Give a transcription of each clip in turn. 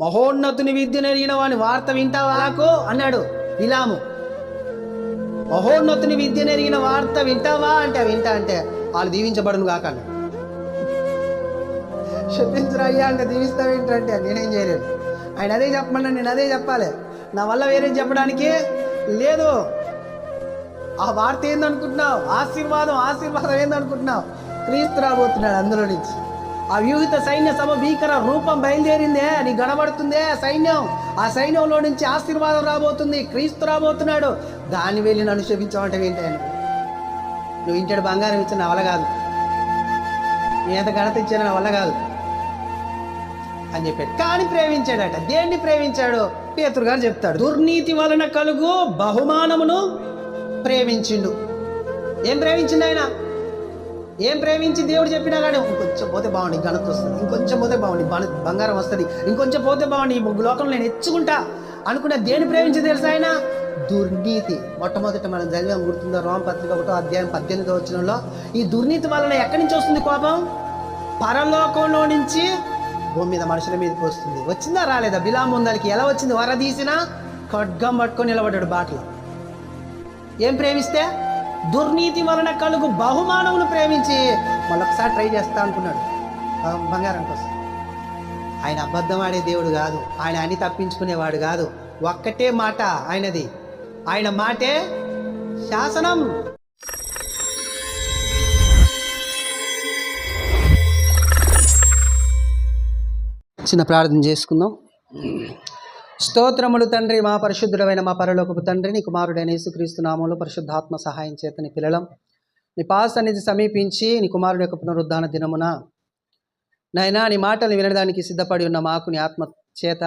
మహోన్నతుని విద్యను ఎరిగిన వాని వార్త వింటావాకు అన్నాడు బిలాము. మహోన్నతుని విద్యను ఎరిగిన వార్త వింటావా అంటే వింటా అంటే వాళ్ళు దీవించబడును కాక అన్నాడు. శపించరా అయ్యా అంటే దీవిస్తావేంటంటే నేనేం చేయలేను. ఆయన అదే చెప్పమన్నా నేను అదే చెప్పాలి. నా వల్ల వేరే చెప్పడానికి లేదు. ఆ వార్త ఏందనుకుంటున్నావు? ఆశీర్వాదం ఏందనుకుంటున్నావు? క్రీస్తు రాబోతున్నాడు అందులో నుంచి. ఆ వ్యూహిత సైన్య సభ భీకర రూపం బయలుదేరిందే, నీకు కనబడుతుందే సైన్యం. ఆ సైన్యంలో నుంచి ఆశీర్వాదం రాబోతుంది, క్రీస్తు రాబోతున్నాడు. దాన్ని వెళ్ళి నన్ను శపించావంటే ఏంటని? నువ్వు ఇంటాడు బంగారం ఇచ్చిన నా వల్ల కాదు, నీ ఎంత ఘనత ఇచ్చిన నా వల్ల కాదు అని చెప్పాడు. కానీ ప్రేమించాడట. దేన్ని ప్రేమించాడు? పేతురు గారు చెప్తాడు, దుర్నీతి వలన కలుగు బహుమానమును ప్రేమించిండు. ఏం ప్రేమించిండు ఆయన? ఏం ప్రేమించి దేవుడు చెప్పినా కానీ ఇంకొంచెం పోతే బాగుండి ఘనత వస్తుంది, ఇంకొంచెం పోతే బాగుండి బంగారం వస్తుంది, ఇంకొంచెం పోతే బాగుండి ఈ లోకంలో నేను హెచ్చుకుంటా అనుకున్న దేని ప్రేమించి తెలుసా ఆయన? దుర్నీతి. మొట్టమొదట మనం చదివాం, గుర్తుందా? రోమపత్రిక 1వ అధ్యాయం 18వ వచనంలో ఈ దుర్నీతి వలన ఎక్కడి నుంచి వస్తుంది కోపం? పరలోకంలో నుంచి భూమి మీద మనుషుల మీదకి వస్తుంది. వచ్చిందా రాలేదా? బిలాము ముందరికి ఎలా వచ్చింది? వరదీసిన ఖడ్గం పట్టుకొని నిలబడ్డాడు బాటలో. ఏం ప్రేమిస్తే? దుర్నీతి వలన కలుగు బహుమానమును ప్రేమించి మళ్ళొకసారి ట్రై చేస్తా అనుకున్నాడు బంగారం కోసం. ఆయన అబద్ధం ఆడే దేవుడు కాదు, ఆయన అన్ని తప్పించుకునేవాడు కాదు. ఒక్కటే మాట ఆయనది, ఆయన మాటే శాసనం. చిన్న ప్రార్థన చేసుకుందాం. స్తోత్రములు తండ్రి, మా పరిశుద్ధుడైన మా పరలోకపు తండ్రి, నీ కుమారుడైన యేసుక్రీస్తు నామములో పరిశుద్ధాత్మ సహాయం చేత నీ పిల్లలం నీ పాస్ అనేది సమీపించి నీ కుమారుడు యొక్క పునరుద్ధాన దినమున నాయనా నీ మాటలు వినడానికి సిద్ధపడి ఉన్న మాకు నీ ఆత్మ చేత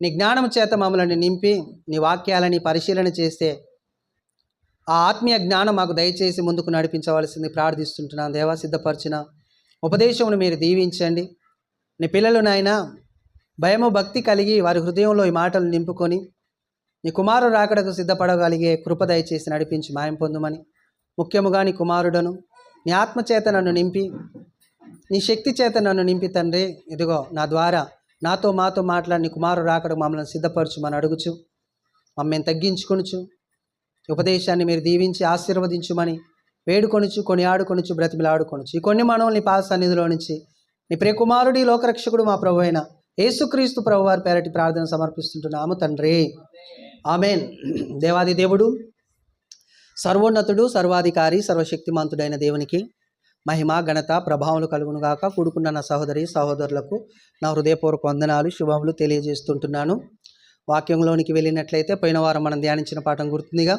నీ జ్ఞానము చేత మమ్మల్ని నింపి నీ వాక్యాలని పరిశీలన చేస్తే ఆ ఆత్మీయ జ్ఞానం మాకు దయచేసి ముందుకు నడిపించవలసింది ప్రార్థిస్తుంటున్నాను. దేవా, సిద్ధపరిచిన ఉపదేశమును మీరు దీవించండి. నీ పిల్లలు నాయనా భయము భక్తి కలిగి వారి హృదయంలో ఈ మాటలు నింపుకొని నీ కుమారుడు రాకడకు సిద్ధపడగలిగే కృప దయచేసి నడిపించి మాయం పొందుమని, ముఖ్యముగా నీ కుమారుడను నీ ఆత్మచేత నన్ను నింపి నీ శక్తి చేత నన్ను నింపి తండ్రి, ఇదిగో నా ద్వారా నాతో మాతో మాట్లాడి నీ కుమారుడు రాకడకు మమ్మల్ని సిద్ధపరచుమని అడుగుచు, మమ్మల్ని తగ్గించుకొనుచు ఉపదేశాన్ని మీరు దీవించి ఆశీర్వదించుమని వేడుకొనుచు, కొని ఆడుకొనుచు, బ్రతిమిలాడుకొనుచు ఈ కొన్ని మనవులు నీ పాద సన్నిధిలో నుంచి నీ ప్రియకుమారుడి లోకరక్షకుడు మా ప్రభు అయిన యేసుక్రీస్తు ప్రభు వారి పేరటి ప్రార్థన సమర్పిస్తుంటున్నాము తండ్రి, ఆమెన్. దేవాది దేవుడు, సర్వోన్నతుడు, సర్వాధికారి, సర్వశక్తిమంతుడైన దేవునికి మహిమ ఘనత ప్రభావములు కలుగునుగాక. కూడుకున్న నా సహోదరి సహోదరులకు నా హృదయపూర్వక వందనాలు, శుభములు తెలియజేస్తుంటున్నాను. వాక్యంలోనికి వెళ్ళినట్లయితే పోయిన వారం మనం ధ్యానించిన పాఠం గుర్తుందిగా.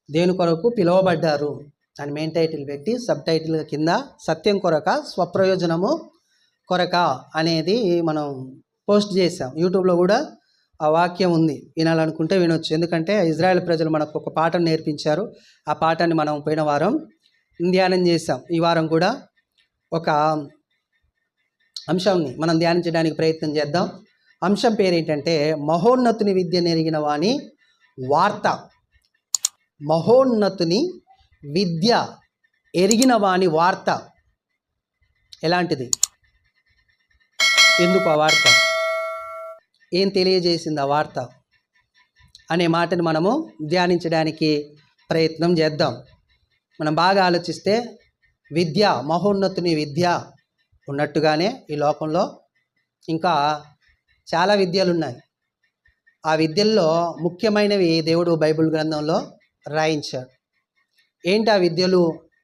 దేని కొరకు పిలువబడ్డారు అని మెయిన్ టైటిల్ పెట్టి సబ్ టైటిల్ కింద సత్యం కొరక స్వప్రయోజనము కొరక అనేది మనం పోస్ట్ చేసాం. యూట్యూబ్లో కూడా ఆ వాక్యం ఉంది, వినాలనుకుంటే వినొచ్చు. ఎందుకంటే ఇజ్రాయెల్ ప్రజలు మనకు ఒక పాఠం నేర్పించారు. ఆ పాఠాన్ని మనం పోయిన వారం ధ్యానం చేసాం. ఈ వారం కూడా ఒక అంశాన్ని మనం ధ్యానించడానికి ప్రయత్నం చేద్దాం. అంశం పేరు ఏంటంటే మహోన్నతుని విద్య నెరిగిన వాని వార్త. మహోన్నతుని విద్య ఎరిగిన వాని వార్త ఎలాంటిది? ఎందుకు ఆ వార్త? ఏం తెలియజేసింది ఆ వార్త అనే మాటను మనము ధ్యానించడానికి ప్రయత్నం చేద్దాం. మనం బాగా ఆలోచిస్తే విద్య, మహోన్నతుని విద్య ఉన్నట్టుగానే ఈ లోకంలో ఇంకా చాలా విద్యలు ఉన్నాయి. ఆ విద్యల్లో ముఖ్యమైనవి దేవుడు బైబిల్ గ్రంథంలో రాయించాడు. ఏంటి ఆ విద్యలు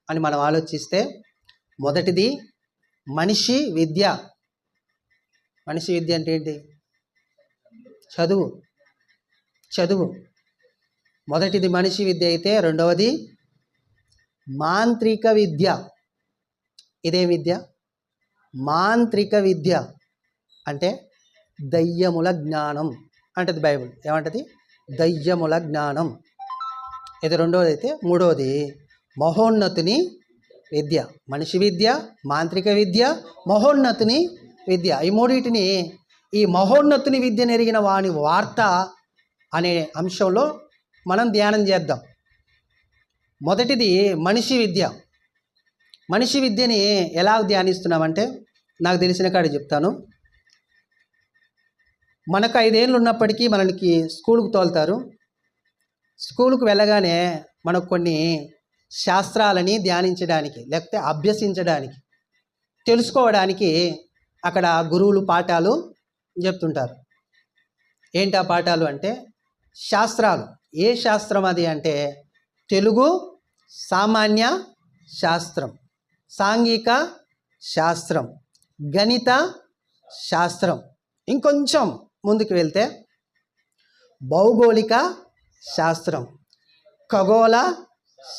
అని మనం ఆలోచిస్తే, మొదటిది మనిషి విద్య. మనిషి విద్య అంటే ఏంటి? చదువు. మొదటిది మనిషి విద్య అయితే రెండవది మాంత్రిక విద్య. ఇదే విద్య మాంత్రిక విద్య అంటే దయ్యముల జ్ఞానం అంటది బైబిల్. ఏమంటది? దయ్యముల జ్ఞానం. ఇది రెండవది అయితే మూడవది మహోన్నతుని విద్య. మనిషి విద్య, మాంత్రిక విద్య, మహోన్నతుని విద్య. ఈ మూడింటిని ఈ మహోన్నతుని విద్య నెరిగిన వాని వార్త అనే అంశంలో మనం ధ్యానం చేద్దాం. మొదటిది మనిషి విద్య. మనిషి విద్యని ఎలా ధ్యానిస్తున్నామంటే, నాకు తెలిసిన కాడ చెప్తాను. మనకు 5 ఏళ్ళు ఉన్నప్పటికీ మనకి స్కూల్కి తోలుతారు. స్కూల్కి వెళ్ళగానే మనకు కొన్ని శాస్త్రాలని ధ్యానించడానికి, లేకపోతే అభ్యసించడానికి, తెలుసుకోవడానికి అక్కడ గురువులు పాఠాలు చెప్తుంటారు. ఏంటి ఆ పాఠాలు అంటే శాస్త్రాలు. ఏ శాస్త్రం అది అంటే తెలుగు సామాన్య శాస్త్రం, సాంఘిక శాస్త్రం, గణిత శాస్త్రం, ఇంకొంచెం ముందుకు వెళ్తే భౌగోళిక శాస్త్రం, ఖగోళ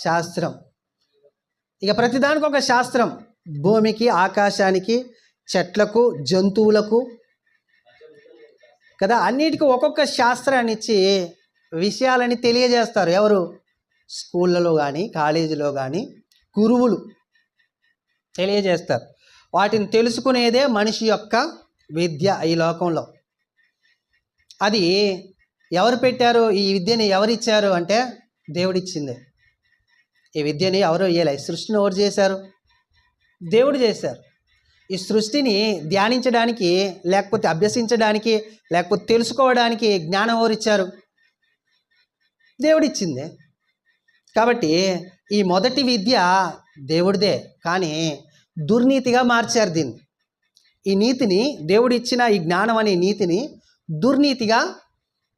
శాస్త్రం. ఇక ప్రతిదానికి ఒక శాస్త్రం. భూమికి, ఆకాశానికి, చెట్లకు, జంతువులకు కదా, అన్నిటికీ ఒక్కొక్క శాస్త్రాన్ని ఇచ్చి విషయాలని తెలియజేస్తారు. ఎవరు? స్కూళ్ళలో కానీ కాలేజీలో కానీ గురువులు తెలియజేస్తారు. వాటిని తెలుసుకునేదే మనిషి యొక్క విద్య ఈ లోకంలో. అది ఎవరు పెట్టారు? ఈ విద్యని ఎవరిచ్చారు అంటే దేవుడిచ్చిందే. ఈ విద్యని ఎవరో ఇయ్యలే. ఈ సృష్టిని ఎవరు చేశారు? దేవుడు చేశారు. ఈ సృష్టిని ధ్యానించడానికి, లేకపోతే అభ్యసించడానికి, లేకపోతే తెలుసుకోవడానికి జ్ఞానం ఎవరిచ్చారు? దేవుడిచ్చిందే. కాబట్టి ఈ మొదటి విద్య దేవుడిదే, కానీ దుర్నీతిగా మార్చారు దీన్ని. ఈ నీతిని, దేవుడిచ్చిన ఈ జ్ఞానం అనే నీతిని దుర్నీతిగా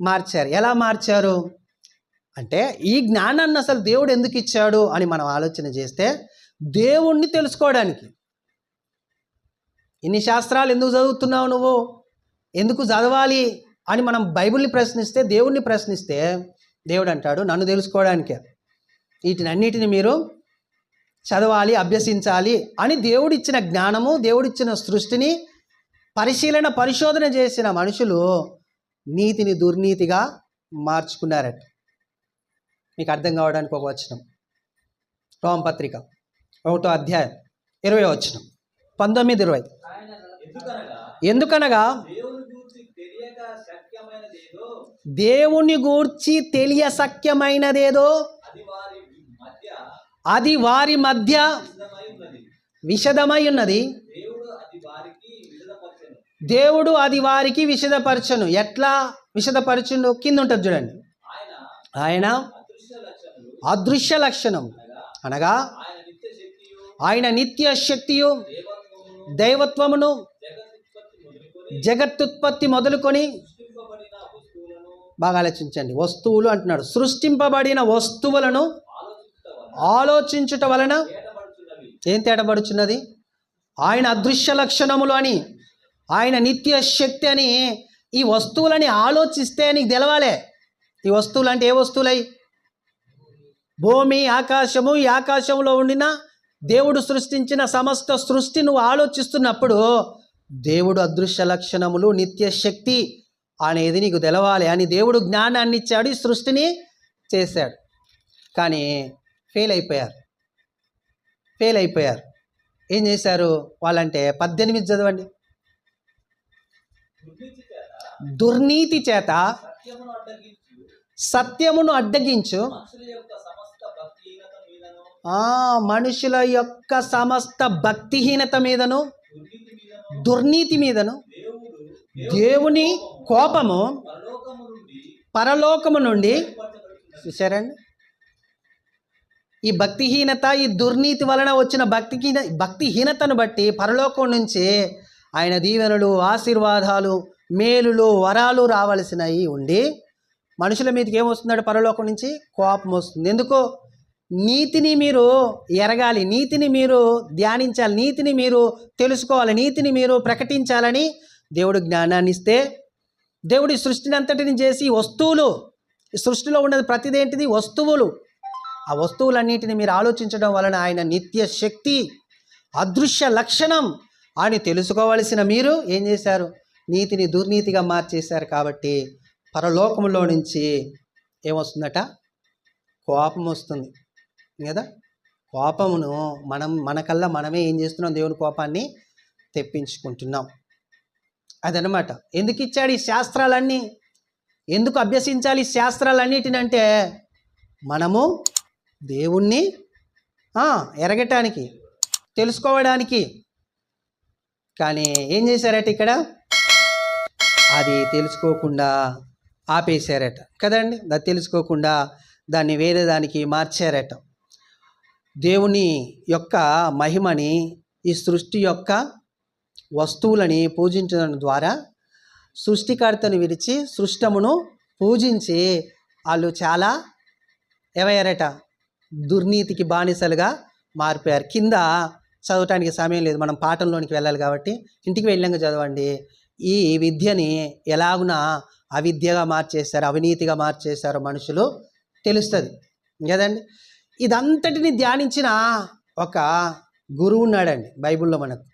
మార్చారు. ఎలా మార్చారు అంటే, ఈ జ్ఞానాన్ని అసలు దేవుడు ఎందుకు ఇచ్చాడు అని మనం ఆలోచన చేస్తే, దేవుణ్ణి తెలుసుకోవడానికి. ఇన్ని శాస్త్రాలు ఎందుకు చదువుతున్నావు నువ్వు, ఎందుకు చదవాలి అని మనం బైబిల్ని ప్రశ్నిస్తే, దేవుణ్ణి ప్రశ్నిస్తే, దేవుడు అంటాడు నన్ను తెలుసుకోవడానికే వీటినన్నిటిని మీరు చదవాలి, అభ్యసించాలి అని. దేవుడిచ్చిన జ్ఞానము, దేవుడిచ్చిన సృష్టిని పరిశోధన చేసిన మనుషులు నీతిని దుర్నీతిగా మార్చుకున్నారట. మీకు అర్థం కావడానికి ఒక వచనం, రోమపత్రిక 1వ అధ్యాయం 20వ వచనం, 19-20. ఎందుకనగా దేవుని గూర్చి తెలియ శక్యమైనదేదో అది వారి మధ్య విషదమై ఉన్నది. దేవుడు అది వారికి విషదపరచను. ఎట్లా విషదపరచును? కింద ఉంటుంది చూడండి. ఆయన అదృశ్య లక్షణం అనగా ఆయన నిత్య శక్తియు, దైవత్వమును, జగత్తుత్పత్తి మొదలుకొని, బాగా ఆలోచించండి, వస్తువులు అంటున్నాడు. సృష్టింపబడిన వస్తువులను ఆలోచించుట వలన ఏం తేటపడుచున్నది? ఆయన అదృశ్య లక్షణములు అని, ఆయన నిత్య శక్తి అని. ఈ వస్తువులని ఆలోచిస్తే నీకు తెలవాలే. ఈ వస్తువులు అంటే ఏ వస్తువులై? భూమి, ఆకాశము. ఈ ఆకాశంలో ఉండిన దేవుడు సృష్టించిన సమస్త సృష్టి నువ్వు ఆలోచిస్తున్నప్పుడు దేవుడు అదృశ్య లక్షణములు, నిత్య శక్తి అనేది నీకు తెలవాలి అని దేవుడు జ్ఞానాన్ని ఇచ్చాడు, ఈ సృష్టిని చేశాడు. కానీ ఫెయిల్ అయిపోయారు. ఏం చేశారు వాళ్ళంటే 18 చదవండి. దుర్నీతి చేత సత్యమును అడ్డగించు మనుషుల యొక్క సమస్త భక్తిహీనత మీదను, దుర్నీతి మీదను దేవుని కోపము పరలోకము నుండి. చూశారండి, ఈ భక్తిహీనత, ఈ దుర్నీతి వలన వచ్చిన భక్తిహీనతను బట్టి పరలోకం నుంచి ఆయన దీవెనలు, ఆశీర్వాదాలు, మేలులు, వరాలు రావలసినవి ఉండి మనుషుల మీదకి ఏమొస్తున్నాడు? పరలోకం నుంచి కోపం వస్తుంది. ఎందుకో? నీతిని మీరు ఎరగాలి, నీతిని మీరు ధ్యానించాలి, నీతిని మీరు తెలుసుకోవాలి, నీతిని మీరు ప్రకటించాలని దేవుడు జ్ఞానాన్ని ఇస్తే, దేవుడి సృష్టిని అంతటిని చేసి వస్తువులు, ఈ సృష్టిలో ఉన్నది ప్రతిదేంటిది? వస్తువులు. ఆ వస్తువులన్నిటిని మీరు ఆలోచించడం వలన ఆయన నిత్య శక్తి, అదృశ్య లక్షణం అని తెలుసుకోవలసిన మీరు ఏం చేశారు? నీతిని దుర్నీతిగా మార్చేశారు. కాబట్టి పరలోకంలో నుంచి ఏమొస్తుందట? కోపం వస్తుంది కదా. కోపమును మనకల్లా మనమే ఏం చేస్తున్నాం? దేవుని కోపాన్ని తెప్పించుకుంటున్నాం. అదనమాట. ఎందుకు ఇచ్చాడు ఈ శాస్త్రాలన్నీ? ఎందుకు అభ్యసించాలి ఈ శాస్త్రాలన్నిటినంటే మనము దేవుణ్ణి ఎరగటానికి, తెలుసుకోవడానికి. కానీ ఏం చేశారట ఇక్కడ? అది తెలుసుకోకుండా ఆపేశారట కదండి. అది తెలుసుకోకుండా దాన్ని వేరే దానికి మార్చారట. దేవుని యొక్క మహిమని, ఈ సృష్టి యొక్క వస్తువులని పూజించడం ద్వారా సృష్టికర్తను విడిచి సృష్టమును పూజించి వాళ్ళు చాలా ఏమయ్యారట? దుర్నీతికి బానిసలుగా మారిపోయారు. కింద చదవటానికి సమయం లేదు, మనం పాఠంలోనికి వెళ్ళాలి కాబట్టి ఇంటికి వెళ్ళాక చదవండి. ఈ విద్యని ఎలాగున అవిద్యగా మార్చేశారు, అవినీతిగా మార్చేశారో మనుషులు తెలుస్తుంది కదండి. ఇదంతటిని ధ్యానించిన ఒక గురువు ఉన్నాడండి బైబిల్లో మనకు.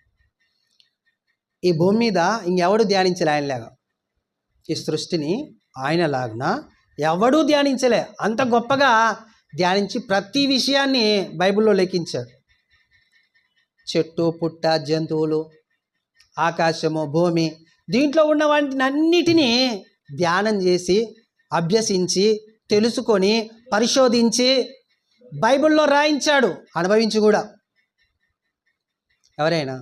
ఈ భూమి మీద ఇంకెవడు ధ్యానించలే ఆయనలాగా. ఈ సృష్టిని ఆయనలాగున ఎవడూ ధ్యానించలే. అంత గొప్పగా ధ్యానించి ప్రతి విషయాన్ని బైబిల్లో లెక్కించాడు. చెట్టు పుట్ట, జంతువులు, ఆకాశము, భూమి, దీంట్లో ఉన్న వాటిని అన్నిటినీ ధ్యానం చేసి అభ్యసించి తెలుసుకొని పరిశోధించి బైబిల్లో రాయించాడు. అనుభవించి కూడా ఎవరైనా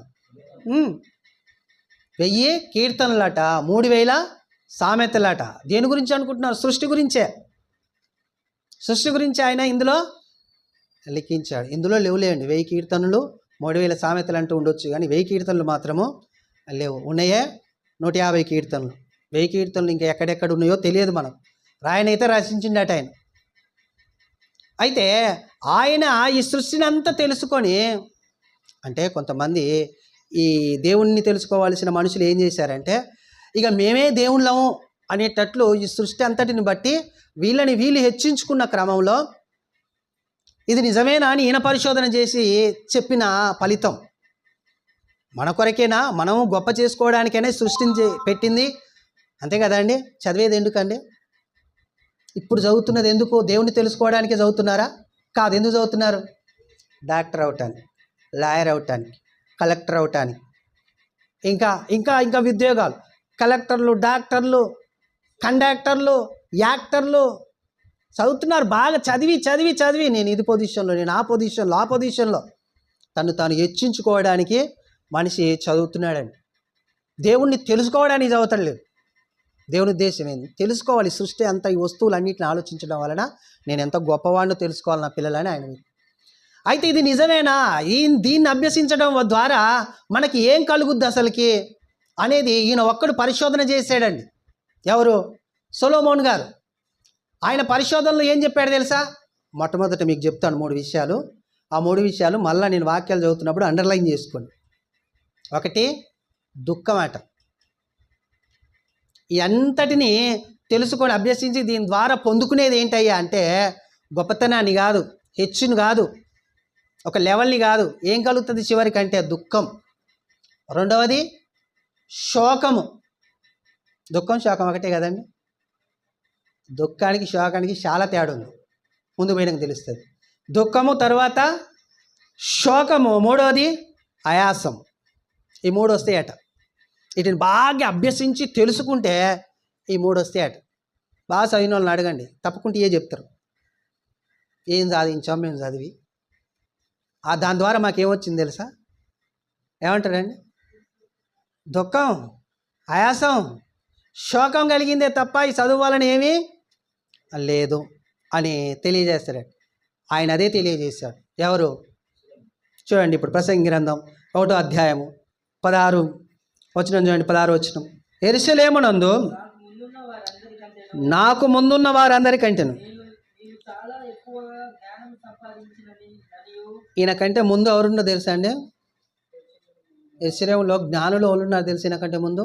1000 కీర్తనలట, 3000 సామెతలట. దేని గురించి అనుకుంటున్నారు? సృష్టి గురించే. సృష్టి గురించి ఆయన ఇందులో లిఖించాడు. ఇందులో లేవులేండి 1000 కీర్తనలు, 3000 సామెతలు అంటూ ఉండొచ్చు, కానీ 1000 కీర్తనలు మాత్రము లేవు. ఉన్నాయే 150 కీర్తనలు. 1000 కీర్తనలు ఇంకా ఎక్కడెక్కడ ఉన్నాయో తెలియదు మనం. రాయనైతే రచించిండట ఆయన. అయితే ఆయన ఈ సృష్టిని అంతా తెలుసుకొని, అంటే కొంతమంది ఈ దేవుణ్ణి తెలుసుకోవాల్సిన మనుషులు ఏం చేశారంటే, ఇక మేమే దేవుళ్ళము అనేటట్లు ఈ సృష్టి అంతటిని బట్టి వీళ్ళు హెచ్చించుకున్న క్రమంలో ఇది నిజమేనా అని ఈయన పరిశోధన చేసి చెప్పిన ఫలితం. మన కొరకేనా, మనము గొప్ప చేసుకోవడానికైనా సృష్టించి పెట్టింది, అంతే కదండి. చదివేది ఎందుకండి? ఇప్పుడు చదువుతున్నది ఎందుకు? దేవుణ్ణి తెలుసుకోవడానికే చదువుతున్నారా? కాదు. ఎందుకు చదువుతున్నారు? డాక్టర్ అవటానికి, లాయర్ అవటానికి, కలెక్టర్ అవటానికి, ఇంకా ఇంకా ఇంకా ఉద్యోగాలు, కలెక్టర్లు, డాక్టర్లు, కండక్టర్లు, యాక్టర్లు చదువుతున్నారు. బాగా చదివి చదివి చదివి నేను ఇది పొజిషన్లో, నేను ఆ పొజిషన్లో, ఆ పొజిషన్లో తాను హెచ్చించుకోవడానికి మనిషి చదువుతున్నాడండి. దేవుణ్ణి తెలుసుకోవడానికి చదువుతలేదు. దేవుని ఉద్దేశం ఏంది? తెలుసుకోవాలి. సృష్టి అంతా ఈ వస్తువులన్నింటిని ఆలోచించడం వలన నేను ఎంత గొప్పవాడినో తెలుసుకోవాలి నా పిల్లలని ఆయన. అయితే ఇది నిజమేనా? దీన్ని అభ్యసించడం ద్వారా మనకి ఏం కలుగుద్ది అసలుకి అనేది ఈయన ఒక్కడు పరిశోధన చేశాడండి. ఎవరు? సొలొమోన్ గారు. ఆయన పరిశోధనలో ఏం చెప్పాడు తెలుసా? మొట్టమొదట మీకు చెప్తాను 3 విషయాలు. ఆ 3 విషయాలు మళ్ళీ నేను వాక్యాలు చదువుతున్నప్పుడు అండర్లైన్ చేసుకోండి. ఒకటి, దుఃఖమాట. ఈ అంతటిని తెలుసుకొని అభ్యసించి దీని ద్వారా పొందుకునేది ఏంటయ్యా అంటే, గొప్పతనాన్ని కాదు, హెచ్చును కాదు, ఒక లెవెల్ని కాదు. ఏం కలుగుతుంది చివరికి అంటే? దుఃఖం. రెండవది శోకము. దుఃఖం శోకం ఒకటే కదండి. దుఃఖానికి శోకానికి చాలా తేడా ఉంది, ముందు పోయినాక తెలుస్తుంది. దుఃఖము, తర్వాత శోకము, మూడవది ఆయాసం. ఈ 3 వస్తాయట. వీటిని బాగా అభ్యసించి తెలుసుకుంటే ఈ 3 వస్తాయట. బాగా చదివిన వాళ్ళని అడగండి, తప్పకుండా ఏ చెప్తారు. ఏం సాధించాం మేము చదివి, దాని ద్వారా మాకేమొచ్చింది తెలుసా? ఏమంటారండి? దుఃఖం, ఆయాసం, శోకం కలిగిందే తప్ప ఈ చదువు వలన ఏమీ లేదు అని తెలియజేస్తాడు ఆయన. అదే తెలియజేశాడు. ఎవరు? చూడండి ఇప్పుడు ప్రసంగి గ్రంథం 1వ అధ్యాయము 16 వచనం చూడండి. 16 వచనం. యెరూషలేమునందు నాకు ముందున్న వారందరికంటేను. ఈయనకంటే ముందు ఎవరున్నో తెలుసా అండి? యెరూషలేములో జ్ఞానులు ఎవరున్నారు తెలుసు? ఈయనకంటే ముందు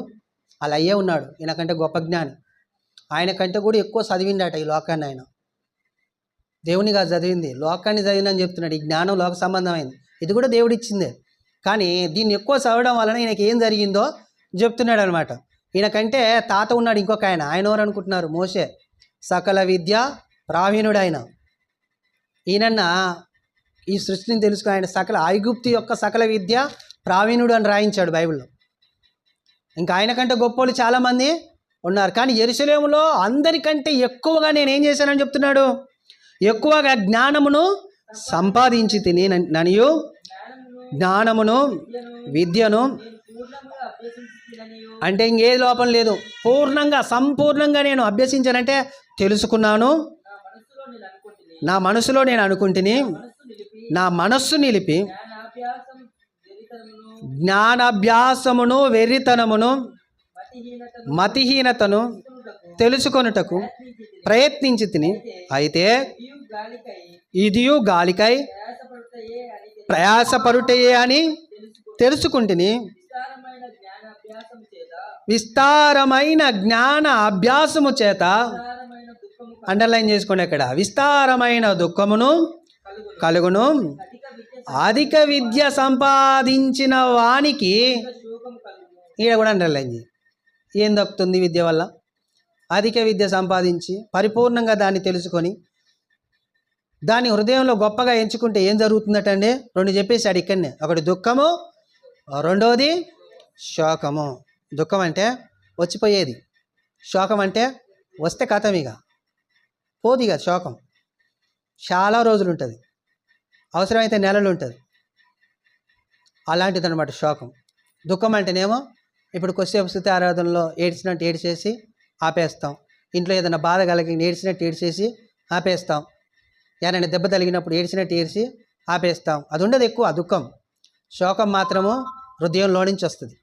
అలా అయ్యే ఉన్నాడు. ఈయనకంటే గొప్ప జ్ఞాని. ఆయన కంటే కూడా ఎక్కువ చదివిండట ఈ లోకాన్ని. ఆయన దేవుని కాదు చదివింది, లోకాన్ని చదివినని చెప్తున్నాడు. ఈ జ్ఞానం లోక సంబంధమైంది, ఇది కూడా దేవుడు ఇచ్చిందే. కానీ దీన్ని ఎక్కువ చదవడం వలన ఈయనకి ఏం జరిగిందో చెప్తున్నాడు అనమాట. ఈయనకంటే తాత ఉన్నాడు ఇంకొక ఆయన. ఆయన ఎవరు అనుకుంటున్నారు? మోషే. సకల విద్య ప్రావీణుడు ఆయన. ఈయనన్న ఈ సృష్టిని తెలుసుకుని ఆయన ఐగుప్తు యొక్క సకల విద్య ప్రావీణుడు అని రాయించాడు బైబిల్లో. ఇంకా ఆయన కంటే గొప్పోళ్ళు చాలామంది ఉన్నారు. కానీ యెరూషలేములో అందరికంటే ఎక్కువగా నేనేం చేశానని చెప్తున్నాడు? ఎక్కువగా జ్ఞానమును సంపాదించి తిని ననియు జ్ఞానమును విద్యను అంటే ఇంకేది లోపం లేదు, పూర్ణంగా సంపూర్ణంగా నేను అభ్యసించానంటే తెలుసుకున్నాను, నా మనసులో నేను అనుకుంటుని, నా మనస్సు నిలిపి జ్ఞానాభ్యాసమును వెర్రితనమును మతిహీనతను తెలుసుకొనుటకు ప్రయత్నించి తిని, అయితే ఇదియు గాలికై ప్రయాసపరుటయే అని తెలుసుకుంటుని, విస్తారమైన జ్ఞాన అభ్యాసము చేత, అండర్లైన్ చేసుకోండి అక్కడ, విస్తారమైన దుఃఖమును కలుగును, అధిక విద్య సంపాదించిన వానికి, ఈడ కూడా అండర్లైన్ చేయి, ఏం దక్కుతుంది విద్య వల్ల? అధిక విద్య సంపాదించి పరిపూర్ణంగా దాన్ని తెలుసుకొని దాన్ని హృదయంలో గొప్పగా ఎంచుకుంటే ఏం జరుగుతుందటండి? రెండు చెప్పేశాడు ఇక్కడనే, ఒకటి దుఃఖము, రెండోది శోకము. దుఃఖం అంటే వచ్చిపోయేది, శోకం అంటే వస్తే కథమిగా పోదు, ఇక శోకం చాలా రోజులు ఉంటుంది, అవసరమైతే నెలలు ఉంటుంది, అలాంటిది అనమాట శోకం. దుఃఖం అంటేనేమో ఇప్పుడు కొద్దిసేపు స్తుతి ఆరాధనలో ఏడ్చినట్టు ఏడ్చేసి ఆపేస్తాం, ఇంట్లో ఏదైనా బాధ కలిగి ఏడ్చినట్టు ఏడ్చేసి ఆపేస్తాం, ఏదైనా దెబ్బ తగిలినప్పుడు ఏడ్చినట్టు ఏడ్చి ఆపేస్తాం, అది ఉండదు ఎక్కువ దుఃఖం. శోకం మాత్రము హృదయంలో నుంచి వస్తుంది,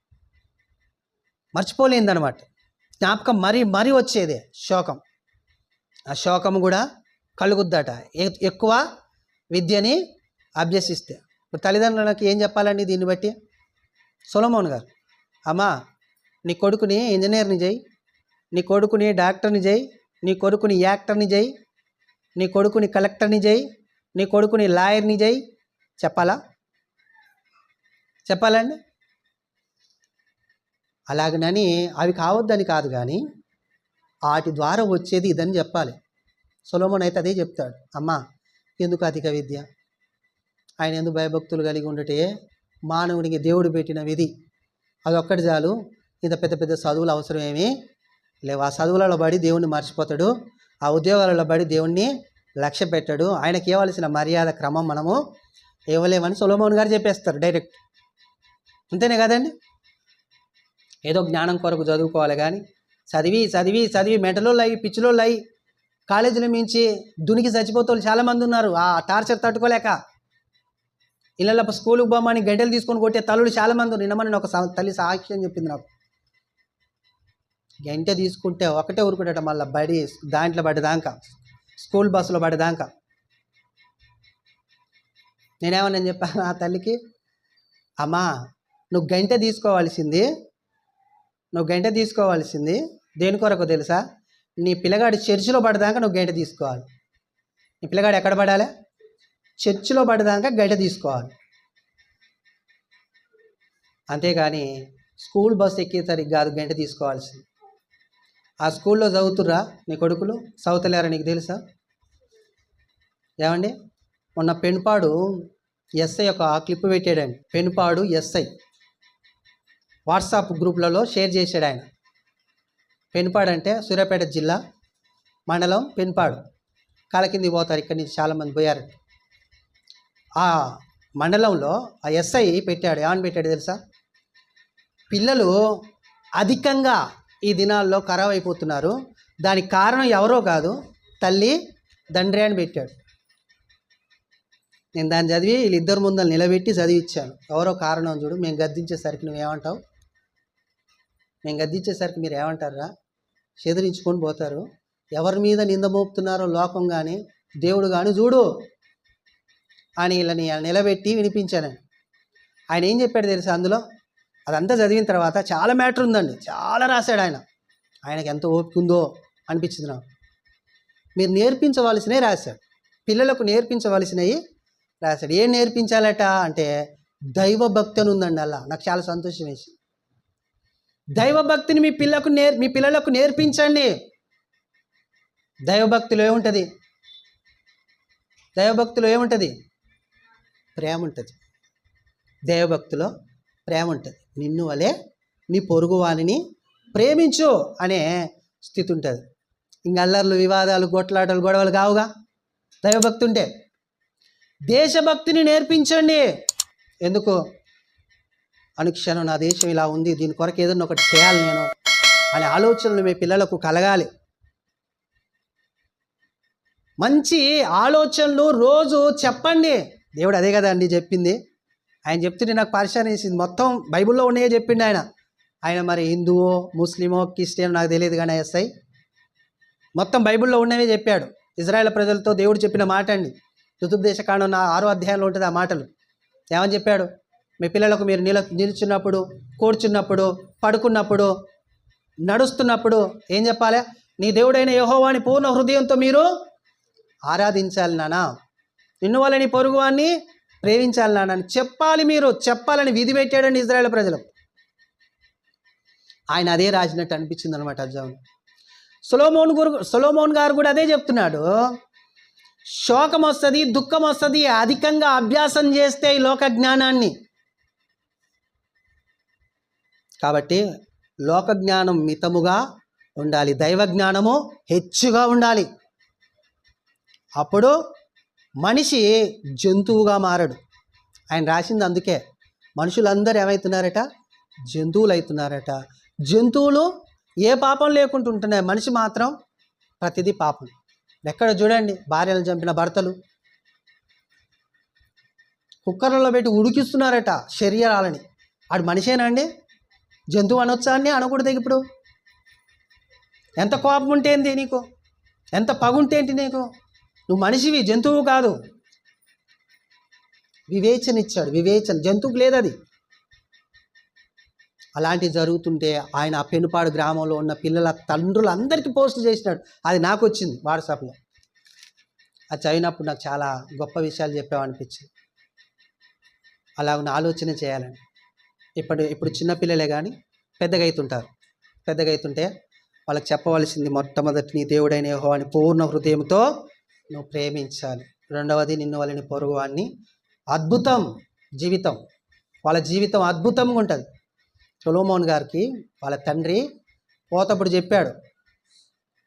మర్చిపోలేదన్నమాట, జ్ఞాపకం మరీ వచ్చేదే శోకం. ఆ శోకం కూడా కలుగుద్దట ఎక్కువ విద్యని అభ్యసిస్తే. ఇప్పుడు తల్లిదండ్రులకు ఏం చెప్పాలండి దీన్ని బట్టి? సొలొమోన్ గారు, అమ్మా నీ కొడుకుని ఇంజనీర్ని చేయి, నీ కొడుకుని డాక్టర్ని చేయి, నీ కొడుకుని యాక్టర్ని చేయి, నీ కొడుకుని కలెక్టర్ని చేయి, నీ కొడుకుని లాయర్ని చేయి, చెప్పాలండి? అలాగనని అవి కావద్దని కాదు, కానీ వాటి ద్వారా వచ్చేది ఇదని చెప్పాలి. సొలొమోన్ అయితే అదే చెప్తాడు, అమ్మా ఎందుకు అధిక విద్య, ఆయన ఎందుకు భయభక్తులు కలిగి ఉండటే మానవుడికి దేవుడు పెట్టిన విధి, అదొక్కటి చాలు, ఇంత పెద్ద పెద్ద చదువులు అవసరం ఏమీ లేవు. ఆ చదువులలో పడి దేవుణ్ణి మర్చిపోతాడు, ఆ ఉద్యోగాలలో పడి దేవుణ్ణి లక్ష్య పెట్టాడు, ఆయనకి ఇవ్వాల్సిన మర్యాద క్రమం మనము ఇవ్వలేమని సొలొమోన్ గారు చెప్పేస్తారు డైరెక్ట్. అంతేనే కదండి? ఏదో జ్ఞానం కొరకు చదువుకోవాలి, కానీ చదివి చదివి చదివి మెంటలోళ్ళు అయ్యి పిచ్చిలోళ్ళు అయ్యి కాలేజీల మించి దునికి చచ్చిపోతే వాళ్ళు చాలామంది ఉన్నారు, ఆ టార్చర్ తట్టుకోలేక. ఇళ్ళ స్కూల్కి పోమని గంటలు తీసుకొని కొట్టే తల్లులు చాలామంది. నిన్నమని ఒక తల్లి సాక్ష్యం చెప్పింది నాకు, గంట తీసుకుంటే ఒకటే ఊరుకుంటాట, మళ్ళీ బడి దాంట్లో పడ్డదాకా, స్కూల్ బస్సులో పడ్డదాకా. నేనేమన్నా చెప్పాను ఆ తల్లికి, అమ్మా నువ్వు గంట తీసుకోవాల్సింది దేని కొరకు తెలుసా? నీ పిల్లగాడి చర్చిలో పడదాకా నువ్వు గంట తీసుకోవాలి. నీ పిల్లగాడు ఎక్కడ పడాలి? చర్చిలో పడదాకా గంట తీసుకోవాలి, అంతేగాని స్కూల్ బస్సు ఎక్కేసరికి కాదు గంట తీసుకోవాల్సింది. ఆ స్కూల్లో చదువుతుర్రా నీ కొడుకులు, చదువుతలేరా నీకు తెలుసా? ఏమండి, మొన్న పెనుపాడు ఎస్ఐ ఒక క్లిప్ పెట్టాడండి, పెనుపాడు ఎస్ఐ వాట్సాప్ గ్రూప్లలో షేర్ చేశాడు ఆయన. పెనుపాడు అంటే సూర్యాపేట జిల్లా మండలం పెనుపాడు, కాళ్ళ కింది పోతారు, ఇక్కడి నుంచి చాలామంది పోయారు. ఆ మండలంలో ఆ ఎస్ఐ పెట్టాడు, ఏమని పెట్టాడు తెలుసా? పిల్లలు అధికంగా ఈ దినాల్లో ఖరాబ్ అయిపోతున్నారు, దానికి కారణం ఎవరో కాదు తల్లి తండ్రి అని పెట్టాడు. నేను దాన్ని చదివి వీళ్ళిద్దరు ముందర నిలబెట్టి చదివిచ్చాను. ఎవరో కారణం చూడు, మేము గద్దించేసరికి నువ్వేమంటావు, మేము గద్దించేసరికి మీరు ఏమంటారా, చెదిరించుకొని పోతారు. ఎవరి మీద నింద మోపుతున్నారో లోకం కానీ దేవుడు కానీ చూడు అని వీళ్ళని నిలబెట్టి వినిపించాను. ఆయన ఏం చెప్పాడు తెలుసా అందులో? అదంతా చదివిన తర్వాత చాలా మ్యాటర్ ఉందండి, చాలా రాశాడు ఆయన. ఆయనకి ఎంత ఓపిక ఉందో అనిపించింది నాకు. మీరు నేర్పించవలసినవి రాశాడు, పిల్లలకు నేర్పించవలసినవి రాశాడు. ఏం నేర్పించాలట అంటే దైవభక్తి అని ఉందండి. అలా నాకు చాలా సంతోషం వేసి, దైవభక్తిని మీ పిల్లలకు నేర్పించండి. దైవభక్తిలో ఏముంటుంది? ప్రేమ ఉంటుంది. దైవభక్తిలో ప్రేమ ఉంటుంది. నిన్ను వలె నీ పొరుగు వానిని ప్రేమించు అనే స్థితి ఉంటుంది. ఇంక అల్లర్లు, వివాదాలు, కొట్లాటలు, గొడవలు కావుగా దైవభక్తి ఉంటే. దేశభక్తిని నేర్పించండి. ఎందుకు? అనుక్షణం నా దేశం ఇలా ఉంది, దీని కొరకు ఏదన్నా ఒకటి చేయాలి నేను అనే ఆలోచనలు మీ పిల్లలకు కలగాలి. మంచి ఆలోచనలు రోజు చెప్పండి. దేవుడు అదే కదా అండి చెప్పింది. ఆయన చెప్తుంటే నాకు పరిశాన్ వేసింది. మొత్తం బైబిల్లో ఉన్నాయే చెప్పిండు ఆయన మరి హిందువో ముస్లిమో క్రిస్టియన్ నాకు తెలియదు, కానీ ఎస్ఐ మొత్తం బైబిల్లో ఉన్నవే చెప్పాడు. ఇజ్రాయేల్ ప్రజలతో దేవుడు చెప్పిన మాట అండి. ఋతుపదేశకాండం 6వ అధ్యాయంలో ఉంటుంది ఆ మాటలు. ఏమని చెప్పాడు? మీ పిల్లలకు మీరు నిలుచున్నప్పుడు, కూర్చున్నప్పుడు, పడుకున్నప్పుడు, నడుస్తున్నప్పుడు ఏం చెప్పాలి? నీ దేవుడైన యెహోవాని పూర్ణ హృదయంతో మీరు ఆరాధించాలి నానా, నిన్ను వల్ల నీ పొరుగువాన్ని ప్రేమించాలి నాన్న అని చెప్పాలి. మీరు చెప్పాలని విధి పెట్టాడండి ఇజ్రాయేల్ ప్రజలు. ఆయన అదే రాసినట్టు అనిపించింది అనమాట అజ్జాను. సొలొమోన్ గారు కూడా అదే చెప్తున్నాడు. శోకం వస్తుంది, దుఃఖం వస్తుంది అధికంగా అభ్యాసం చేస్తే ఈ లోక జ్ఞానాన్ని. కాబట్టి లోక జ్ఞానం మితముగా ఉండాలి, దైవ జ్ఞానము హెచ్చుగా ఉండాలి. అప్పుడు మనిషి జంతువుగా మారడు. ఆయన రాసింది అందుకే. మనుషులందరూ ఏమవుతున్నారట? జంతువులు అవుతున్నారట. జంతువులు ఏ పాపం లేకుండా ఉంటున్నాయి, మనిషి మాత్రం ప్రతిదీ పాపం. ఎక్కడ చూడండి, భార్యలు చంపిన భర్తలు కుక్కర్లలో పెట్టి ఉడికిస్తున్నారట శరీరాలని. ఆడు మనిషేనా అండి? జంతువు అనొచ్చా అండి? అనకూడదు. ఇప్పుడు ఎంత కోపం ఉంటే ఏంటి నీకు, ఎంత పగుంటే ఏంటి నీకు? నువ్వు మనిషివి, జంతువు కాదు. వివేచన ఇచ్చాడు, వివేచన. జంతువుకు లేదు అది. అలాంటివి జరుగుతుంటే ఆయన ఆ పెనుపాడు గ్రామంలో ఉన్న పిల్లల తండ్రులందరికీ పోస్ట్ చేసినాడు. అది నాకు వచ్చింది వాట్సాప్లో. అది చదివినప్పుడు నాకు చాలా గొప్ప విషయాలు చెప్పామనిపించింది. అలాగ ఆలోచన చేయాలని. ఇప్పుడు చిన్నపిల్లలే కానీ పెద్దగా అవుతుంటే వాళ్ళకి చెప్పవలసింది మొట్టమొదటి నీ దేవుడైన యెహోవాని పూర్ణ హృదయంతో నువ్వు ప్రేమించాలి. రెండవది నిన్ను వాళ్ళని పొరుగువాన్ని. అద్భుతం జీవితం, వాళ్ళ జీవితం అద్భుతంగా ఉంటుంది. సొలొమోన్ గారికి వాళ్ళ తండ్రి పోతప్పుడు చెప్పాడు.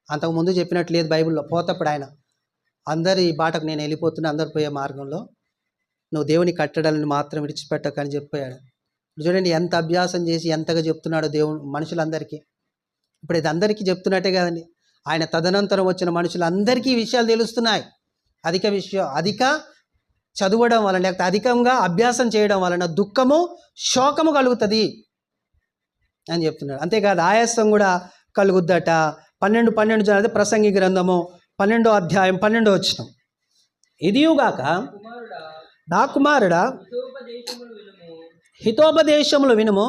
అంతకుముందు చెప్పినట్టు లేదు బైబిల్లో. పోతప్పుడు ఆయన అందరి బాటకు నేను వెళ్ళిపోతున్నా, అందరు పోయే మార్గంలో నువ్వు దేవుని కట్టడాలను మాత్రం విడిచిపెట్టకని చెప్పాడు. చూడండి ఎంత అభ్యాసం చేసి ఎంతగా చెప్తున్నాడో దేవుడు మనుషులందరికీ. ఇప్పుడు ఇది అందరికీ చెప్తున్నట్టే కదండి. ఆయన తదనంతరం వచ్చిన మనుషులందరికీ ఈ విషయాలు తెలుస్తున్నాయి. అధిక చదవడం వలన, లేకపోతే అధికంగా అభ్యాసం చేయడం వలన దుఃఖము శోకము కలుగుతుంది అని చెప్తున్నాడు. అంతేకాదు ఆయాసం కూడా కలుగుద్దట. 12 చదివితే ప్రసంగి గ్రంథము 12వ అధ్యాయం 12వ వచనం. ఇదియుగాక నా కుమారుడా హితోపదేశములు వినుము,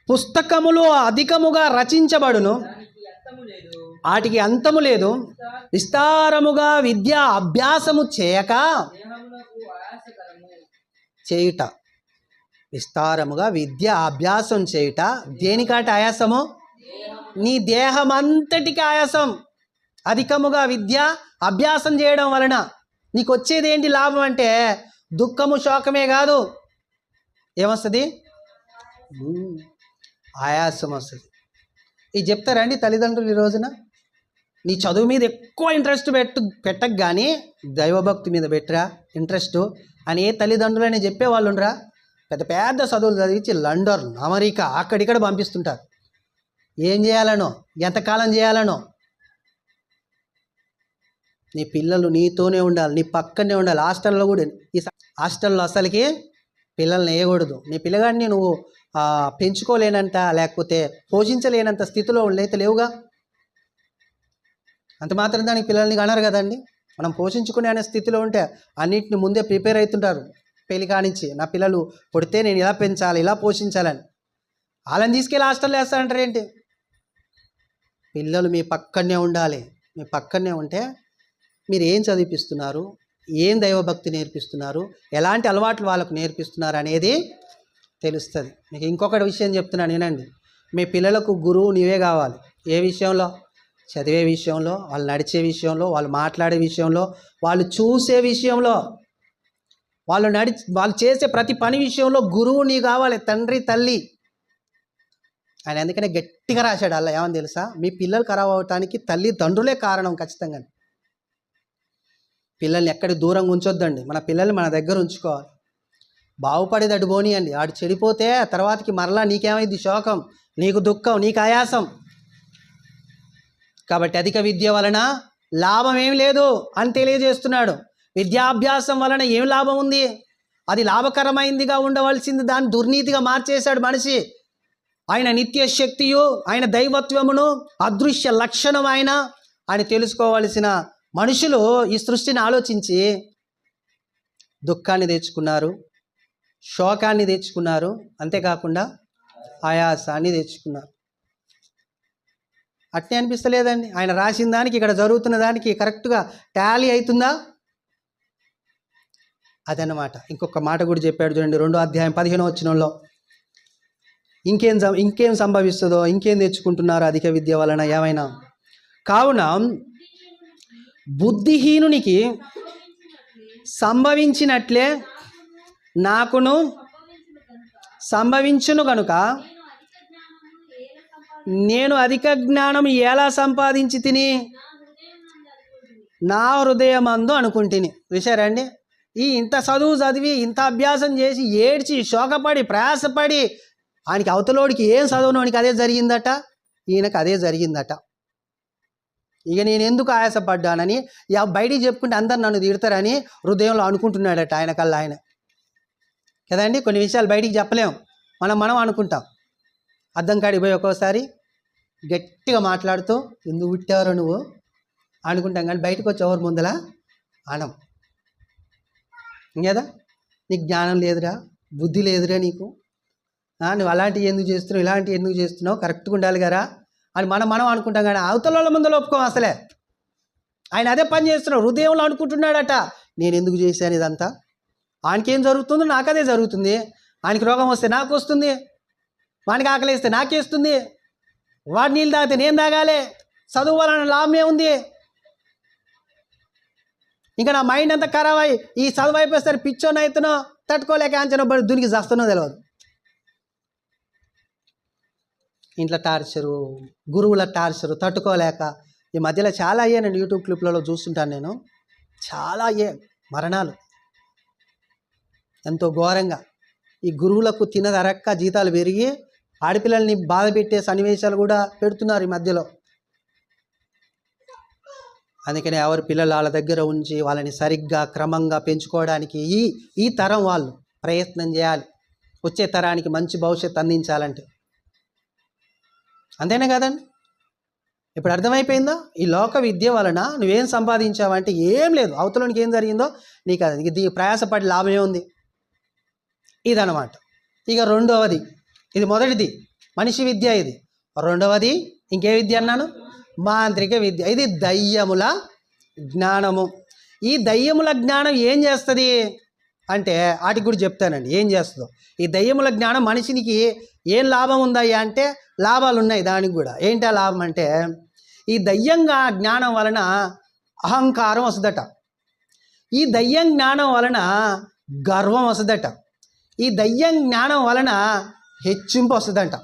పుస్తకములు అధికముగా రచించబడును, వాటికి అంతము లేదు. విస్తారముగా విద్యా అభ్యాసము చేయుట. విస్తారముగా విద్యా అభ్యాసం చేయుట దేనికాట ఆయాసము? నీ దేహం అంతటికి ఆయాసం. అధికముగా విద్య అభ్యాసం చేయడం వలన నీకు వచ్చేది ఏంటి లాభం అంటే దుఃఖము శోకమే కాదు, ఏమొస్తుంది? ఆయాసం వస్తుంది. ఇది చెప్తారండి తల్లిదండ్రులు ఈ రోజున. నీ చదువు మీద ఎక్కువ ఇంట్రెస్ట్ పెట్టకు కానీ దైవభక్తి మీద పెట్టరా ఇంట్రెస్ట్ అని ఏ తల్లిదండ్రులని చెప్పేవాళ్ళు ఉండరా? పెద్ద పెద్ద చదువులు చదివించి లండన్, అమెరికా అక్కడిక్కడ పంపిస్తుంటారు. ఏం చేయాలనో, ఎంతకాలం చేయాలనో. నీ పిల్లలు నీతోనే ఉండాలి, నీ పక్కనే ఉండాలి. హాస్టల్లో కూడా, ఈ హాస్టల్లో అసలుకి పిల్లల్ని వేయకూడదు. నీ పిల్లగాడిని నువ్వు పెంచుకోలేనంత, లేకపోతే పోషించలేనంత స్థితిలో లేవుగా. అంత మాత్రం దానికి పిల్లల్ని కనరు కదండి. మనం పోషించుకునే అనే స్థితిలో ఉంటే అన్నిటిని ముందే ప్రిపేర్ అవుతుంటారు పెళ్లి కానించి. నా పిల్లలు పుడితే నేను ఇలా పెంచాలి, ఇలా పోషించాలని. వాళ్ళని తీసుకెళ్ళి హాస్టల్లో వేస్తారంటారు ఏంటి? పిల్లలు మీ పక్కనే ఉండాలి. మీ పక్కనే ఉంటే మీరు ఏం చదివిపిస్తున్నారు, ఏం దైవభక్తి నేర్పిస్తున్నారు, ఎలాంటి అలవాట్లు వాళ్ళకు నేర్పిస్తున్నారు అనేది తెలుస్తుంది. మీకు ఇంకొకటి విషయం చెప్తున్నాను వినండి. మీ పిల్లలకు గురువు నీవే కావాలి. ఏ విషయంలో? చదివే విషయంలో, వాళ్ళు నడిచే విషయంలో, వాళ్ళు మాట్లాడే విషయంలో, వాళ్ళు చూసే విషయంలో, వాళ్ళు చేసే ప్రతి పని విషయంలో గురువు నీ కావాలి, తండ్రి తల్లి. ఆయన ఎందుకనే గట్టిగా రాశాడు అలా. ఏమని తెలుసా? మీ పిల్లలు ఖరాబ్ అవటానికి తల్లిదండ్రులే కారణం ఖచ్చితంగా. పిల్లల్ని ఎక్కడి దూరంగా ఉంచొద్దండి. మన పిల్లల్ని మన దగ్గర ఉంచుకోవాలి. బాగుపడేది అటు పోనీయండి. ఆడు చెడిపోతే తర్వాతకి మరలా నీకేమైంది శోకం, నీకు దుఃఖం, నీకు ఆయాసం. కాబట్టి అధిక విద్య వలన లాభం ఏం లేదు అని తెలియజేస్తున్నాడు. విద్యాభ్యాసం వలన ఏం లాభం ఉంది? అది లాభకరమైందిగా ఉండవలసింది దాన్ని దుర్నీతిగా మార్చేశాడు మనిషి. ఆయన నిత్య శక్తియు, ఆయన దైవత్వమును, అదృశ్య లక్షణం ఆయన తెలుసుకోవలసిన మనుషులు ఈ సృష్టిని ఆలోచించి దుఃఖాన్ని తెచ్చుకున్నారు, శోకాన్ని తెచ్చుకున్నారు, అంతేకాకుండా ఆయాసాన్ని తెచ్చుకున్నారు. అట్నే అనిపిస్తలేదండి? ఆయన రాసిన దానికి ఇక్కడ జరుగుతున్న దానికి కరెక్ట్గా టాలీ అవుతుందా? అదన్నమాట. ఇంకొక మాట కూడా చెప్పాడు చూడండి, 2వ అధ్యాయం 15వ వచనంలో. ఇంకేం సంభవిస్తుందో, ఇంకేం తెచ్చుకుంటున్నారో అధిక విద్య వలన ఏమైనా. కావున బుద్ధిహీనునికి సంభవించినట్లే నాకును సంభవించును కనుక నేను అధిక జ్ఞానం ఎలా సంపాదించి తిని నా హృదయమందు అనుకుంటుని. విషయారండి, ఇంత చదువు చదివి ఇంత అభ్యాసం చేసి ఏడ్చి శోకపడి ప్రయాసపడి ఆయనకి అవతలోడికి ఏం చదవనోనికి అదే జరిగిందట, ఈయనకు అదే జరిగిందట. ఇక నేను ఎందుకు ఆయాసపడ్డానని బయటికి చెప్పుకుంటే అందరు నన్ను తిడతారని హృదయంలో అనుకుంటున్నాడట ఆయన కల్లా ఆయన. కదండి, కొన్ని విషయాలు బయటికి చెప్పలేం, మనం అనుకుంటాం. అద్దం కాడికి పోయి ఒక్కోసారి గట్టిగా మాట్లాడుతూ ఎందుకు పుట్టారో నువ్వు అనుకుంటాం, కానీ బయటకు వచ్చి ఎవరు ముందలా అనం కదా. నీకు జ్ఞానం లేదురా, బుద్ధి లేదురా నీకు, నువ్వు అలాంటివి ఎందుకు చేస్తున్నావు, ఇలాంటివి ఎందుకు చేస్తున్నావు, కరెక్ట్గా ఉండాలి కదా అని మనం అనుకుంటాం. కానీ అవతల ముందర ఒప్పుకోం అసలే. ఆయన అదే పని చేస్తున్నాడు, హృదయంలో అనుకుంటున్నాడట నేను ఎందుకు చేశాను ఇదంతా. ఆయనకేం జరుగుతుందో నాకు అదే జరుగుతుంది. ఆయనకి రోగం వస్తే నాకు వస్తుంది, వానికి ఆకలి వేస్తే నాకేస్తుంది, వాడి నీళ్ళు తాగితే నేను తాగాలి, చదువు వలన లాభమే ఉంది. ఇంకా నా మైండ్ అంతా ఖరాబ్ అయ్యి ఈ చదువు అయిపోయేసరి పిచ్చోని అవుతున్నో తట్టుకోలేక అంచనా పడి దునికి చేస్తున్నో తెలియదు. ఇంట్లో టార్చరు, గురువుల టార్చరు తట్టుకోలేక ఈ మధ్యలో చాలా అయ్యానండి. యూట్యూబ్ క్లిప్లలో చూస్తుంటాను నేను, చాలా అయ్యాయి మరణాలు ఎంతో ఘోరంగా. ఈ గురువులకు తినదరక్క జీతాలు పెరిగి ఆడపిల్లల్ని బాధ పెట్టే సన్నివేశాలు కూడా పెడుతున్నారు ఈ మధ్యలో. అందుకని ఎవరి పిల్లలు వాళ్ళ దగ్గర ఉంచి వాళ్ళని సరిగ్గా క్రమంగా పెంచుకోవడానికి ఈ తరం వాళ్ళు ప్రయత్నం చేయాలి, వచ్చే తరానికి మంచి భవిష్యత్తు అందించాలంటే. అంతేనా కదండి? ఇప్పుడు అర్థమైపోయిందో? ఈ లోక విద్య వలన నువ్వేం సంపాదించావంటే ఏం లేదు, అవతలోనికి ఏం జరిగిందో నీకు అది ఇది ప్రయాసపడి లాభమే ఉంది. ఇదన్నమాట. ఇక రెండవది, ఇది మొదటిది మనిషి విద్య, ఇది రెండవది ఇంకే విద్య అన్నాను? మాంత్రిక విద్య. ఇది దయ్యముల జ్ఞానము. ఈ దయ్యముల జ్ఞానం ఏం చేస్తుంది అంటే వాటికి కూడా చెప్తానండి ఏం చేస్తుందో. ఈ దయ్యముల జ్ఞానం మనిషినికి ఏం లాభం ఉందయ్యా అంటే లాభాలు ఉన్నాయి దానికి కూడా. ఏంటి ఆ లాభం అంటే ఈ దయ్యంగా జ్ఞానం వలన అహంకారం వస్తుందట, ఈ దయ్యం జ్ఞానం వలన గర్వం వస్తుందట, ఈ దయ్యం జ్ఞానం వలన హెచ్చింపు వస్తుందంట.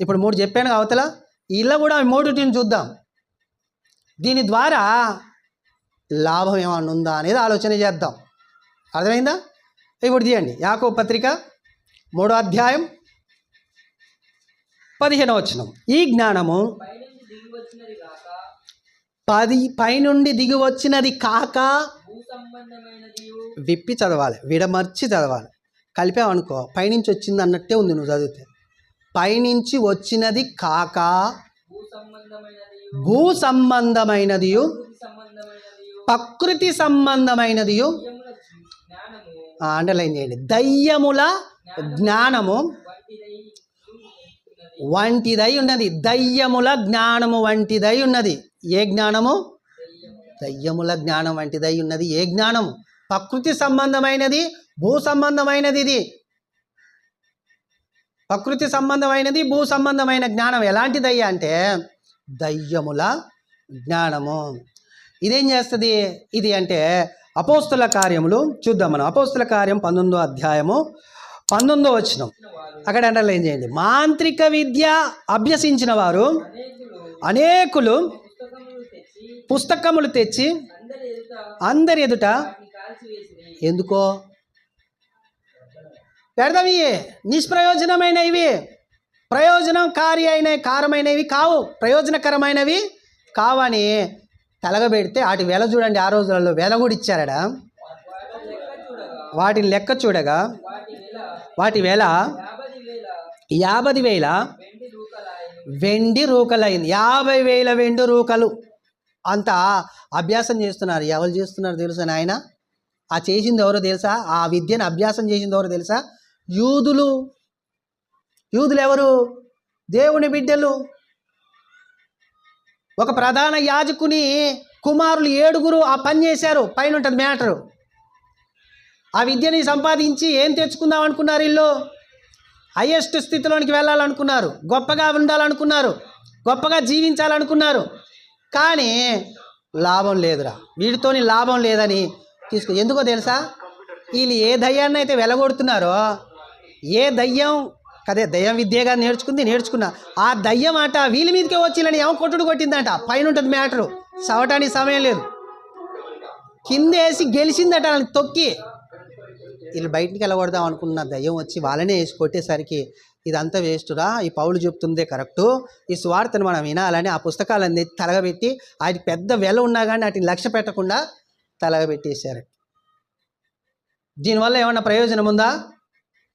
ఇప్పుడు 3 చెప్పాను అవతల, ఇలా కూడా 3టిని చూద్దాం. దీని ద్వారా లాభం ఏమన్నా ఉందా అనేది ఆలోచన చేద్దాం. అర్థమైందా? ఇప్పుడు తీయండి యాకోబు పత్రిక 3వ అధ్యాయం 15వ వచనం. ఈ జ్ఞానము పైనుండి దిగి వచ్చినది కాక, విప్పి చదవాలి, విడమర్చి చదవాలి. కలిపామనుకో పైనుంచి వచ్చింది అన్నట్టే ఉంది నువ్వు చదివితే. పైనుంచి వచ్చినది కాక భూ సంబంధమైనదియు ప్రకృతి సంబంధమైనదియు, అండర్లైన్ చేయండి, దయ్యముల జ్ఞానము వంటిదై ఉన్నది. దయ్యముల జ్ఞానము వంటిదై ఉన్నది. ఏ జ్ఞానము? దయ్యముల జ్ఞానం వంటిదై ఉన్నది. ఏ జ్ఞానము? ప్రకృతి సంబంధమైనది, భూ సంబంధమైనది. ఇది ప్రకృతి సంబంధమైనది, భూ సంబంధమైన జ్ఞానం. ఎలాంటిదయ్యా అంటే దయ్యముల జ్ఞానము. ఇదేం చేస్తుంది ఇది అంటే అపోస్తుల కార్యములు చూద్దాం మనం. అపోస్తుల కార్యం 19వ అధ్యాయము 19వ వచనం. అక్కడ అండర్లైన్ చేయండి. మాంత్రిక విద్య అభ్యసించిన వారు అనేకులు పుస్తకములు తెచ్చి అందరి ఎదుట ఎందుకో వ్యర్థమి, నిష్ప్రయోజనమైనవి, ప్రయోజనకారి అయిన కారమైనవి కావు, ప్రయోజనకరమైనవి కావని తలగబెడితే వాటి వెల చూడండి. ఆ రోజులలో వెల కూడా ఇచ్చారట. వాటిని లెక్క చూడగా వాటి వెల 50,000 వెండి రూకలైంది. 50,000 వెండి రూకలు. అంత అభ్యాసం చేస్తున్నారు. ఎవరు చేస్తున్నారు తెలుసా నాయన? ఆ చేసింది ఎవరో తెలుసా? ఆ విద్యను అభ్యాసం చేసింది ఎవరో తెలుసా? యూదులు. యూదులు ఎవరు? దేవుని బిడ్డలు. ఒక ప్రధాన యాజకుని కుమారులు 7 ఆ పని చేశారు. పైన ఉంటుంది మ్యాటరు. ఆ విద్యని సంపాదించి ఏం తెచ్చుకుందాం అనుకున్నారు? వీళ్ళు హైయెస్ట్ స్థితిలోనికి వెళ్ళాలనుకున్నారు, గొప్పగా ఉండాలనుకున్నారు, గొప్పగా జీవించాలనుకున్నారు. కానీ లాభం లేదురా, వీడితోని లాభం లేదని ఎందుకో తెలుసా? వీళ్ళు ఏ దయ్యాన్ని అయితే వెలగొడుతున్నారో, ఏ దయ్యం కదే దయ్యం విద్యగా నేర్చుకున్నా ఆ దయ్యం ఆట వీళ్ళ మీదకే వచ్చిందని ఏమో కొట్టుడు కొట్టిందంట. పైన ఉంటుంది మ్యాటరు, చవటానికి సమయం లేదు. కిందేసి గెలిచిందట వాళ్ళని తొక్కి. వీళ్ళు బయటికి వెళ్ళగొడదాం అనుకున్న దయ్యం వచ్చి వాళ్ళనే వేసి కొట్టేసరికి ఇదంతా వేస్టురా, ఈ పౌలు చెప్తుందే కరెక్టు, ఈ స్వార్థను మనం వినాలని ఆ పుస్తకాలన్నీ తలగబెట్టి వాటికి పెద్ద వెల ఉన్నా కానీ వాటిని లక్ష్య పెట్టకుండా తలగబెట్టేశారు. దీనివల్ల ఏమన్నా ప్రయోజనం ఉందా?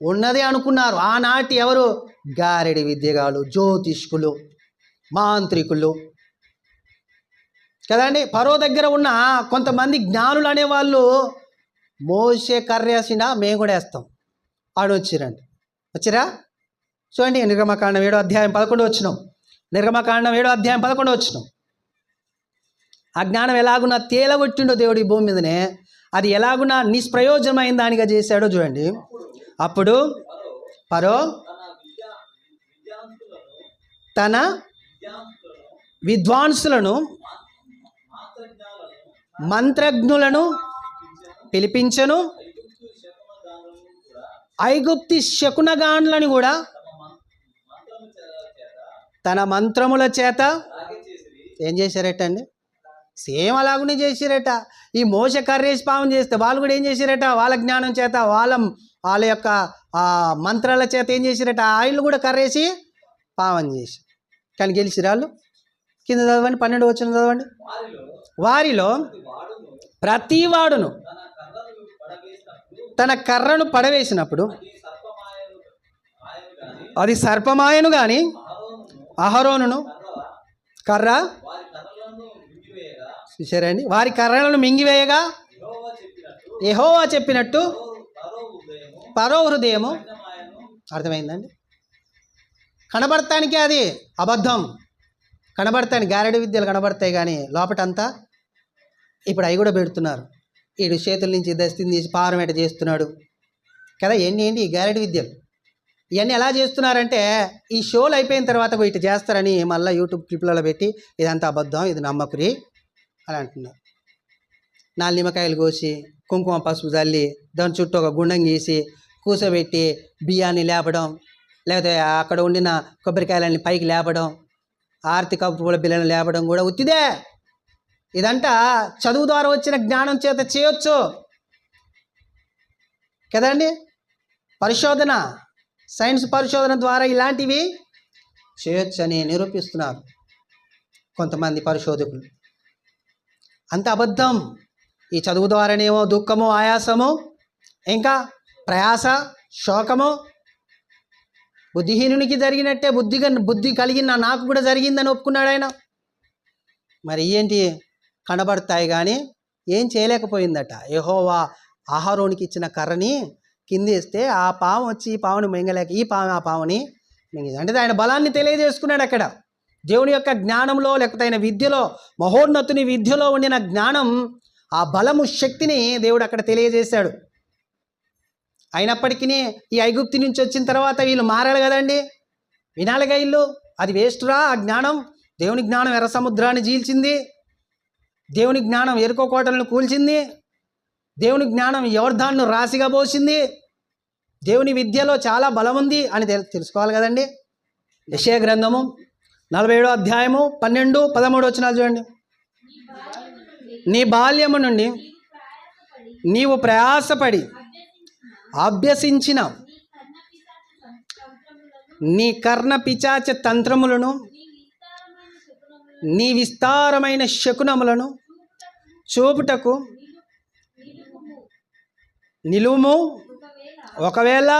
ఉన్నదే అనుకున్నారు. ఆనాటి ఎవరు? గారెడి విద్యగాళ్ళు, జ్యోతిష్కులు, మాంత్రికులు కదండి. ఫరో దగ్గర ఉన్న కొంతమంది జ్ఞానులు అనేవాళ్ళు మోసే కర్రేసినా మేము కూడా వేస్తాం ఆడు వచ్చిరండి. వచ్చిరా? చూడండి, నిర్గమకాండం 7వ అధ్యాయం 11 వచ్చినాం. నిర్గమకాండం 7వ అధ్యాయం 11 వచ్చినాం. ఆ జ్ఞానం ఎలాగున్నా తేలగొట్టిండో దేవుడు ఈ భూమి మీదనే, అది ఎలాగున్నా నిష్ప్రయోజనమైన దానిగా చేశాడో చూడండి. అప్పుడు ఫరో తన విద్వాంసులను మంత్రజ్ఞులను పిలిపించను, ఐగుప్తి శకునగాండ్లను కూడా తన మంత్రముల చేత ఏం చేశారట అండి? సేమ్ అలాగనే చేసిరట. ఈ మోస కర్రేసి పావం చేస్తే వాళ్ళు కూడా ఏం చేసిరట? వాళ్ళ జ్ఞానం చేత, వాళ్ళ యొక్క మంత్రాల చేత ఏం చేసిరట? ఆయిల్ కూడా కర్రేసి పావం చేసి కానీ గెలిచిరు వాళ్ళు. కింద చదవండి, 12 వచనం చదవండి. వారిలో ప్రతి వాడును తన కర్రను పడవేసినప్పుడు అది సర్పమాయను కానీ అహరోనును కర్ర చూసారండి, వారి కర్రలను మింగివేయగా యెహోవా చెప్పినట్టు ఫరో హృదయము. అర్థమైందండి? కనబడటానికి అది అబద్ధం, కనబడతాయి గారెడి విద్యలు కనబడతాయి కానీ లోపటంతా ఇప్పుడు అవి కూడా పెడుతున్నారు. వీడు చేతుల నుంచి దస్తిని తీసి పారమేట చేస్తున్నాడు కదా. ఏంటి ఈ గారెడి విద్యలు ఇవన్నీ ఎలా చేస్తున్నారంటే ఈ షోలు అయిపోయిన తర్వాత ఇటు చేస్తారని మళ్ళీ యూట్యూబ్ క్లిప్లలో పెట్టి ఇదంతా అబద్ధం, ఇది నమ్మకురి అని అంటున్నారు. 4 నిమ్మకాయలు కోసి కుంకుమ పసుపు చల్లి దాని చుట్టూ ఒక గుండం గీసి కూసబెట్టి బియ్యాన్ని లేపడం, లేకపోతే అక్కడ ఉండిన కొబ్బరికాయలన్నీ పైకి లేపడం, ఆర్తి కప్పుల బిళ్ళను లేపడం కూడా ఉత్తిదే. ఇదంతా చదువు ద్వారా వచ్చిన జ్ఞానం చేత చేయొచ్చు కదండి. పరిశోధన, సైన్స్ పరిశోధన ద్వారా ఇలాంటివి చేయొచ్చు అని నిరూపిస్తున్నారు కొంతమంది పరిశోధకులు. అంత అబద్ధం. ఈ చదువు ద్వారానేమో దుఃఖము, ఆయాసము, ఇంకా ప్రయాస, శోకము. బుద్ధిహీనునికి జరిగినట్టే బుద్ధి కలిగిన నాకు కూడా జరిగిందని ఒప్పుకున్నాడు ఆయన. మరి ఏంటి? కనబడతాయి కానీ ఏం చేయలేకపోయిందట. యెహోవా అహరోనుకి ఇచ్చిన కర్రని కిందేస్తే ఆ పాము వచ్చి ఈ పాముని మింగలేక ఈ పాము ఆ పాముని మింగింది. అంటే ఆయన బలాన్ని తెలియజేసుకున్నాడు అక్కడ. దేవుని యొక్క జ్ఞానంలో, లేకపోతే ఆయన విద్యలో, మహోన్నతుని విద్యలో ఉండిన జ్ఞానం, ఆ బలము, శక్తిని దేవుడు అక్కడ తెలియజేశాడు. అయినప్పటికీ ఈ ఐగుప్తి నుంచి వచ్చిన తర్వాత వీళ్ళు మారాలి కదండి, వినాలిగా వీళ్ళు. అది వేస్టురా ఆ జ్ఞానం. దేవుని జ్ఞానం ఎర్ర సముద్రాన్ని చీల్చింది, దేవుని జ్ఞానం ఎరుకో కోటలను కూల్చింది, దేవుని జ్ఞానం యోర్దాన్ను రాశిగా పోసింది, దేవుని విద్యలో చాలా బలం ఉంది అని తెలుసుకోవాలి కదండి. యెషయా గ్రంథము 47వ అధ్యాయము 12, 13 వచనాలు చూడండి. నీ బాల్యము నుండి నీవు ప్రయాసపడి అభ్యసించిన నీ కర్ణ పిచాచ తంత్రములను నీ విస్తారమైన శకునములను చూపుటకు నిలువుము. ఒకవేళ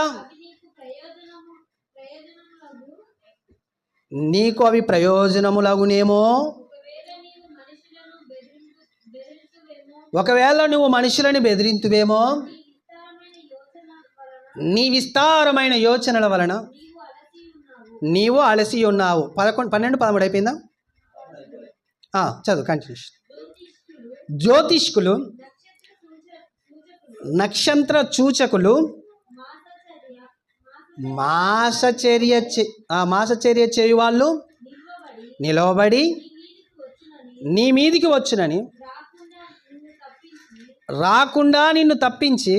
నీకు అవి ప్రయోజనములగునేమో. ఒకవేళ నువ్వు మనుషులని బెదిరింతువేమో. నీ విస్తారమైన యోచనల వలన నీవు అలసి ఉన్నావు. 11, 12, 13 అయిపోయిందా? చదువు కంటిన్యూషన్. జ్యోతిష్కులు, నక్షత్ర సూచకులు మాసచర్య చేయు వాళ్ళు నిలవబడి నీ మీదికి వచ్చునని రాకుండా నిన్ను తప్పించి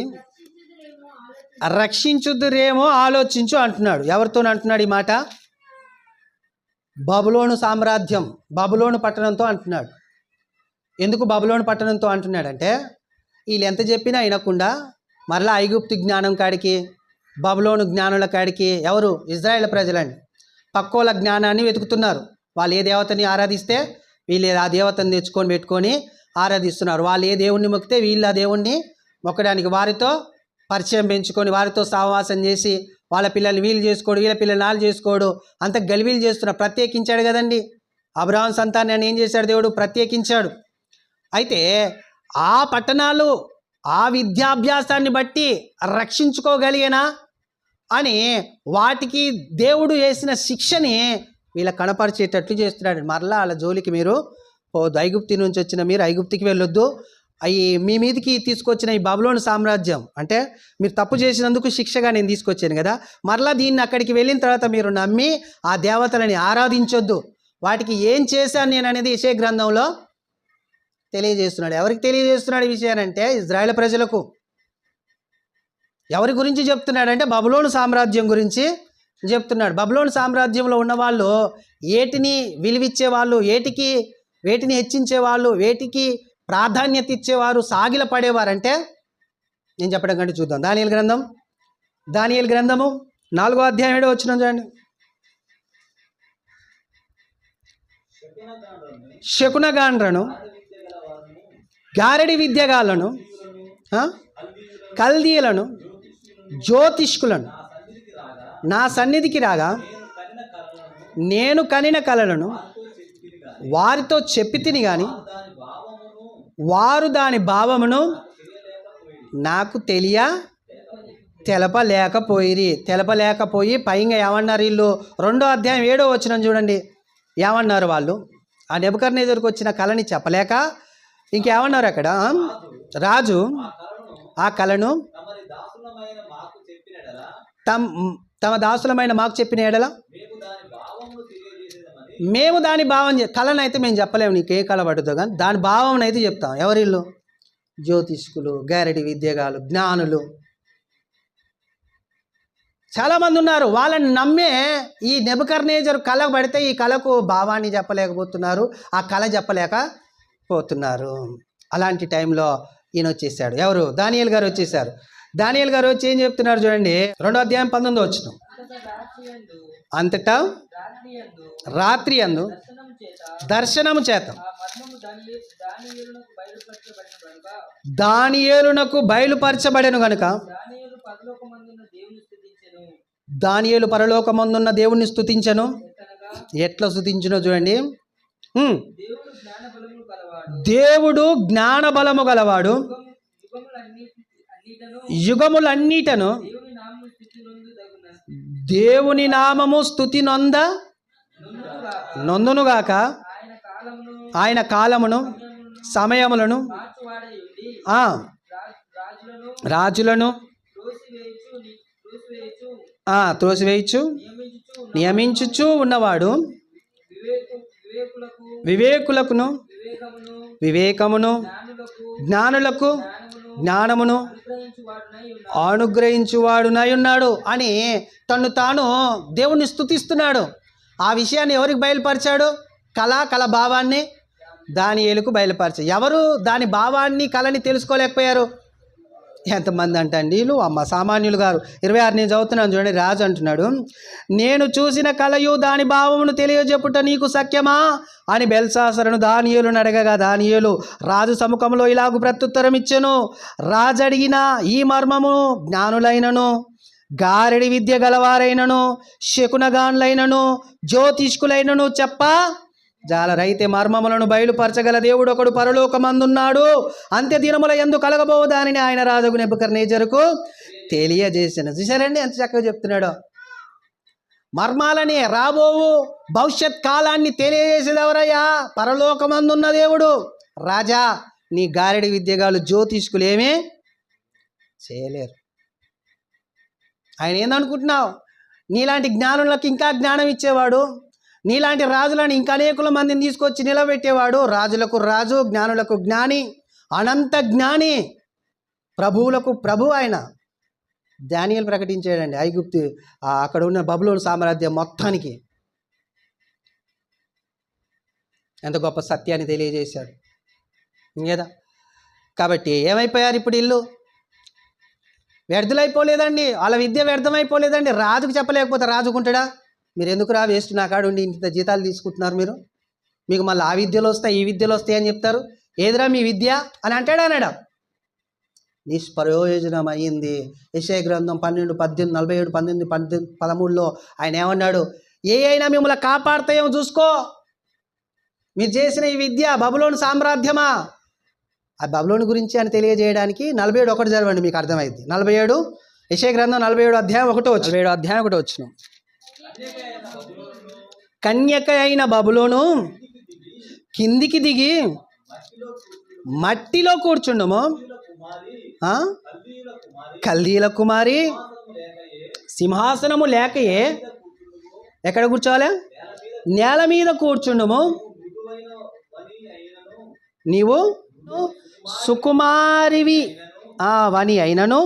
రక్షించుదురేమో ఆలోచించు అంటున్నాడు. ఎవరితో అంటున్నాడు ఈ మాట? బబులోను సామ్రాజ్యం, బబులోను పట్టణంతో అంటున్నాడు. ఎందుకు బబులోను పట్టణంతో అంటున్నాడంటే వీళ్ళు ఎంత చెప్పినా వినకుండా మరలా ఐగుప్తు జ్ఞానం కాడికి, బబులోను జ్ఞానుల కాడికి, ఎవరు? ఇజ్రాయేల్ ప్రజలండి. పక్కోల జ్ఞానాన్ని వెతుకుతున్నారు. వాళ్ళు ఏ దేవతని ఆరాధిస్తే వీళ్ళు ఆ దేవతని తెచ్చుకొని పెట్టుకొని ఆరాధిస్తున్నారు. వాళ్ళు ఏ దేవుణ్ణి మొక్కితే వీళ్ళు ఆ దేవుణ్ణి మొక్కడానికి వారితో పరిచయం పెంచుకొని వారితో సహవాసం చేసి వాళ్ళ పిల్లల్ని వీళ్ళు చేసుకోడు, వీళ్ళ పిల్లల్ని వాళ్ళు చేసుకోడు, అంత గలిబీలు చేస్తున్నారు. ప్రత్యేకించాడు కదండి అబ్రహాం సంతానాన్ని. ఏం చేశాడు దేవుడు? ప్రత్యేకించాడు. అయితే ఆ పట్టణాలు ఆ విద్యాభ్యాసాన్ని బట్టి రక్షించుకోగలిగేనా అని వాటికి దేవుడు వేసిన శిక్షని వీళ్ళ కనపరిచేటట్లు చేస్తున్నాడు. మరలా వాళ్ళ జోలికి మీరు ఐగుప్తి నుంచి వచ్చిన మీరు ఐగుప్తికి వెళ్ళొద్దు. అవి మీ మీదికి తీసుకొచ్చిన ఈ బబులోను సామ్రాజ్యం అంటే మీరు తప్పు చేసినందుకు శిక్షగా నేను తీసుకొచ్చాను కదా, మరలా దీన్ని అక్కడికి వెళ్ళిన తర్వాత మీరు నమ్మి ఆ దేవతలని ఆరాధించొద్దు. వాటికి ఏం చేశాను నేను అనేది యెషయా గ్రంథంలో తెలియజేస్తున్నాడు. ఎవరికి తెలియజేస్తున్నాడు ఈ విషయానంటే ఇజ్రాయేల్ ప్రజలకు. ఎవరి గురించి చెప్తున్నాడంటే బబులోను సామ్రాజ్యం గురించి చెప్తున్నాడు. బబులోను సామ్రాజ్యంలో ఉన్నవాళ్ళు ఏటిని విలువిచ్చేవాళ్ళు, వేటిని హెచ్చించేవాళ్ళు, వేటికి ప్రాధాన్యత ఇచ్చేవారు, సాగిల పడేవారంటే నేను చెప్పడం కంటే చూద్దాం. దానియేలు గ్రంథము 4వ అధ్యాయం 7వ వచనం చూడండి. శకునగాండ్రను, గారడి విద్యగాలను, కల్దీయులను, జ్యోతిష్కులను నా సన్నిధికి రాగా నేను కనిన కలలను వారితో చెప్పి తిని కానీ వారు దాని భావమును నాకు తెలపలేకపోయి పైగా ఏమన్నారు వీళ్ళు? 2వ అధ్యాయం 7వ వచనం చూడండి. ఏమన్నారు వాళ్ళు? ఆ నెబుకద్నెజరుకు వచ్చిన కళని చెప్పలేక ఇంకేమన్నారు అక్కడ? రాజు ఆ కళను తమ దాసులమైన మాకు చెప్పిన ఎడల మేము దాని భావం కళను అయితే మేము చెప్పలేము, నీకు ఏ కళ పడుతుందో కానీ దాని భావం అయితే చెప్తాం. ఎవరిల్లు? జ్యోతిష్కులు, గారడి విద్యగాలు, జ్ఞానులు చాలామంది ఉన్నారు. వాళ్ళని నమ్మే ఈ నెబుకద్నెజరు కళ పడితే ఈ కళకు భావాన్ని చెప్పలేకపోతున్నారు, ఆ కళ చెప్పలేకపోతున్నారు. అలాంటి టైంలో ఈయన వచ్చేసాడు. ఎవరు? దానియేలు గారు వచ్చేసారు. దానియేలు గారు వచ్చి ఏం చెప్తున్నారు చూడండి. 2వ అధ్యాయం 19వ వచనం. అంతటా రాత్రి యందు దర్శనము చేత దానియేలునకు బయలుపరచబడెను గనుక దానియేలు పరలోకమందున్న దేవుణ్ణి స్తుతించెను. ఎట్లా స్తుతించునో చూడండి. దేవుడు జ్ఞాన బలము గలవాడు, యుగములన్నిటను దేవుని నామము స్తుతి నొందునుగాక. ఆయన కాలమును సమయములను రాజులను త్రోసివేయచ్చు నియమించుచు ఉన్నవాడు వివేకులకును వివేకమును జ్ఞానులకు జ్ఞానమును అనుగ్రహించువాడునై ఉన్నాడు అని తను తాను దేవుణ్ణి స్తుతిస్తున్నాడు. ఆ విషయాన్ని ఎవరికి బయలుపరిచాడు? కళ భావాన్ని దానియేలుకు బయలుపరిచారు. ఎవరు దాని భావాన్ని కళని తెలుసుకోలేకపోయారు? ఎంతమంది అంటే అండి వీళ్ళు అమ్మ సామాన్యులు గారు. 26 నేను చదువుతున్నాను చూడండి. రాజు అంటున్నాడు, నేను చూసిన కలయు దాని భావమును తెలియజెప్పుట నీకు సఖ్యమా అని బెల్షాసరును దానియేలును అడగగా, దానియేలు రాజు సముఖంలో ఇలాగు ప్రత్యుత్తరం ఇచ్చెను, రాజు అడిగిన ఈ మర్మము జ్ఞానులైనను, గారెడి విద్య గలవారైనను, శకునగాన్లైనను, జ్యోతిష్కులైనను చెప్ప జాలరైతే మర్మములను బయలుపరచగల దేవుడు ఒకడు పరలోకమందున్నాడు, అంత్య దినముల యందు కలగబో దానిని ఆయన రాజుకు నెబుకద్నెజరుకు తెలియజేసిన. చూసారండి ఎంత చక్కగా చెప్తున్నాడో. మర్మాలని, రాబోవు భవిష్యత్ కాలాన్ని తెలియజేసేది ఎవరయ్యా? పరలోకమందున్న దేవుడు. రాజా, నీ గారెడి విద్యగాలు జ్యోతిష్కులు ఏమీ చేయలేరు. ఆయన ఏందనుకుంటున్నావు? నీలాంటి జ్ఞానులకు ఇంకా జ్ఞానం ఇచ్చేవాడు, నీలాంటి రాజులను ఇంకా అనేకుల మందిని తీసుకొచ్చి నిలబెట్టేవాడు. రాజులకు రాజు, జ్ఞానులకు జ్ఞాని, అనంత జ్ఞాని, ప్రభువులకు ప్రభు ఆయన. దానియేలు ప్రకటించాడండి ఐగుప్తు అక్కడ ఉన్న బబులోను సామ్రాజ్యం మొత్తానికి ఎంత గొప్ప సత్యాన్ని తెలియజేశాడు కదా. కాబట్టి ఏమైపోయారు ఇప్పుడు వీళ్ళు? వ్యర్థులైపోలేదండి, వాళ్ళ విద్య వ్యర్థమైపోలేదండి. రాజుకు చెప్పలేకపోతే రాజుకుంటాడా? మీరు ఎందుకు రా వేస్ట్ నా కాడ ఉండి ఇంత జీతాలు తీసుకుంటున్నారు మీరు, మీకు మళ్ళీ ఆ విద్యలు వస్తాయి ఈ విద్యలు వస్తాయి అని చెప్తారు, ఏదిరా మీ విద్య అని అంటాడా? అన్నాడు. నిష్ప్రయోజనం అయ్యింది. యెషయా గ్రంథం 12, 18, 47, 19, 13లో ఆయన ఏమన్నాడు? ఏ అయినా మిమ్మల్ని కాపాడుతాయేమో చూసుకో, మీరు చేసిన ఈ విద్య బబులోను సామ్రాజ్యమా. ఆ బబులోను గురించి అని తెలియజేయడానికి 47 ఒకటి చదవండి, మీకు అర్థమైంది. 47 యెషయా గ్రంథం 47 అధ్యాయం 1 వచ్చిన. కన్యక అయిన బబులోను కిందికి దిగి మట్టిలో కూర్చుండము, కల్దీల కుమారి సింహాసనము లేకయే ఎక్కడ కూర్చోవాలి? నేల మీద కూర్చుండము, నీవు సుకుమారివి వని అయినను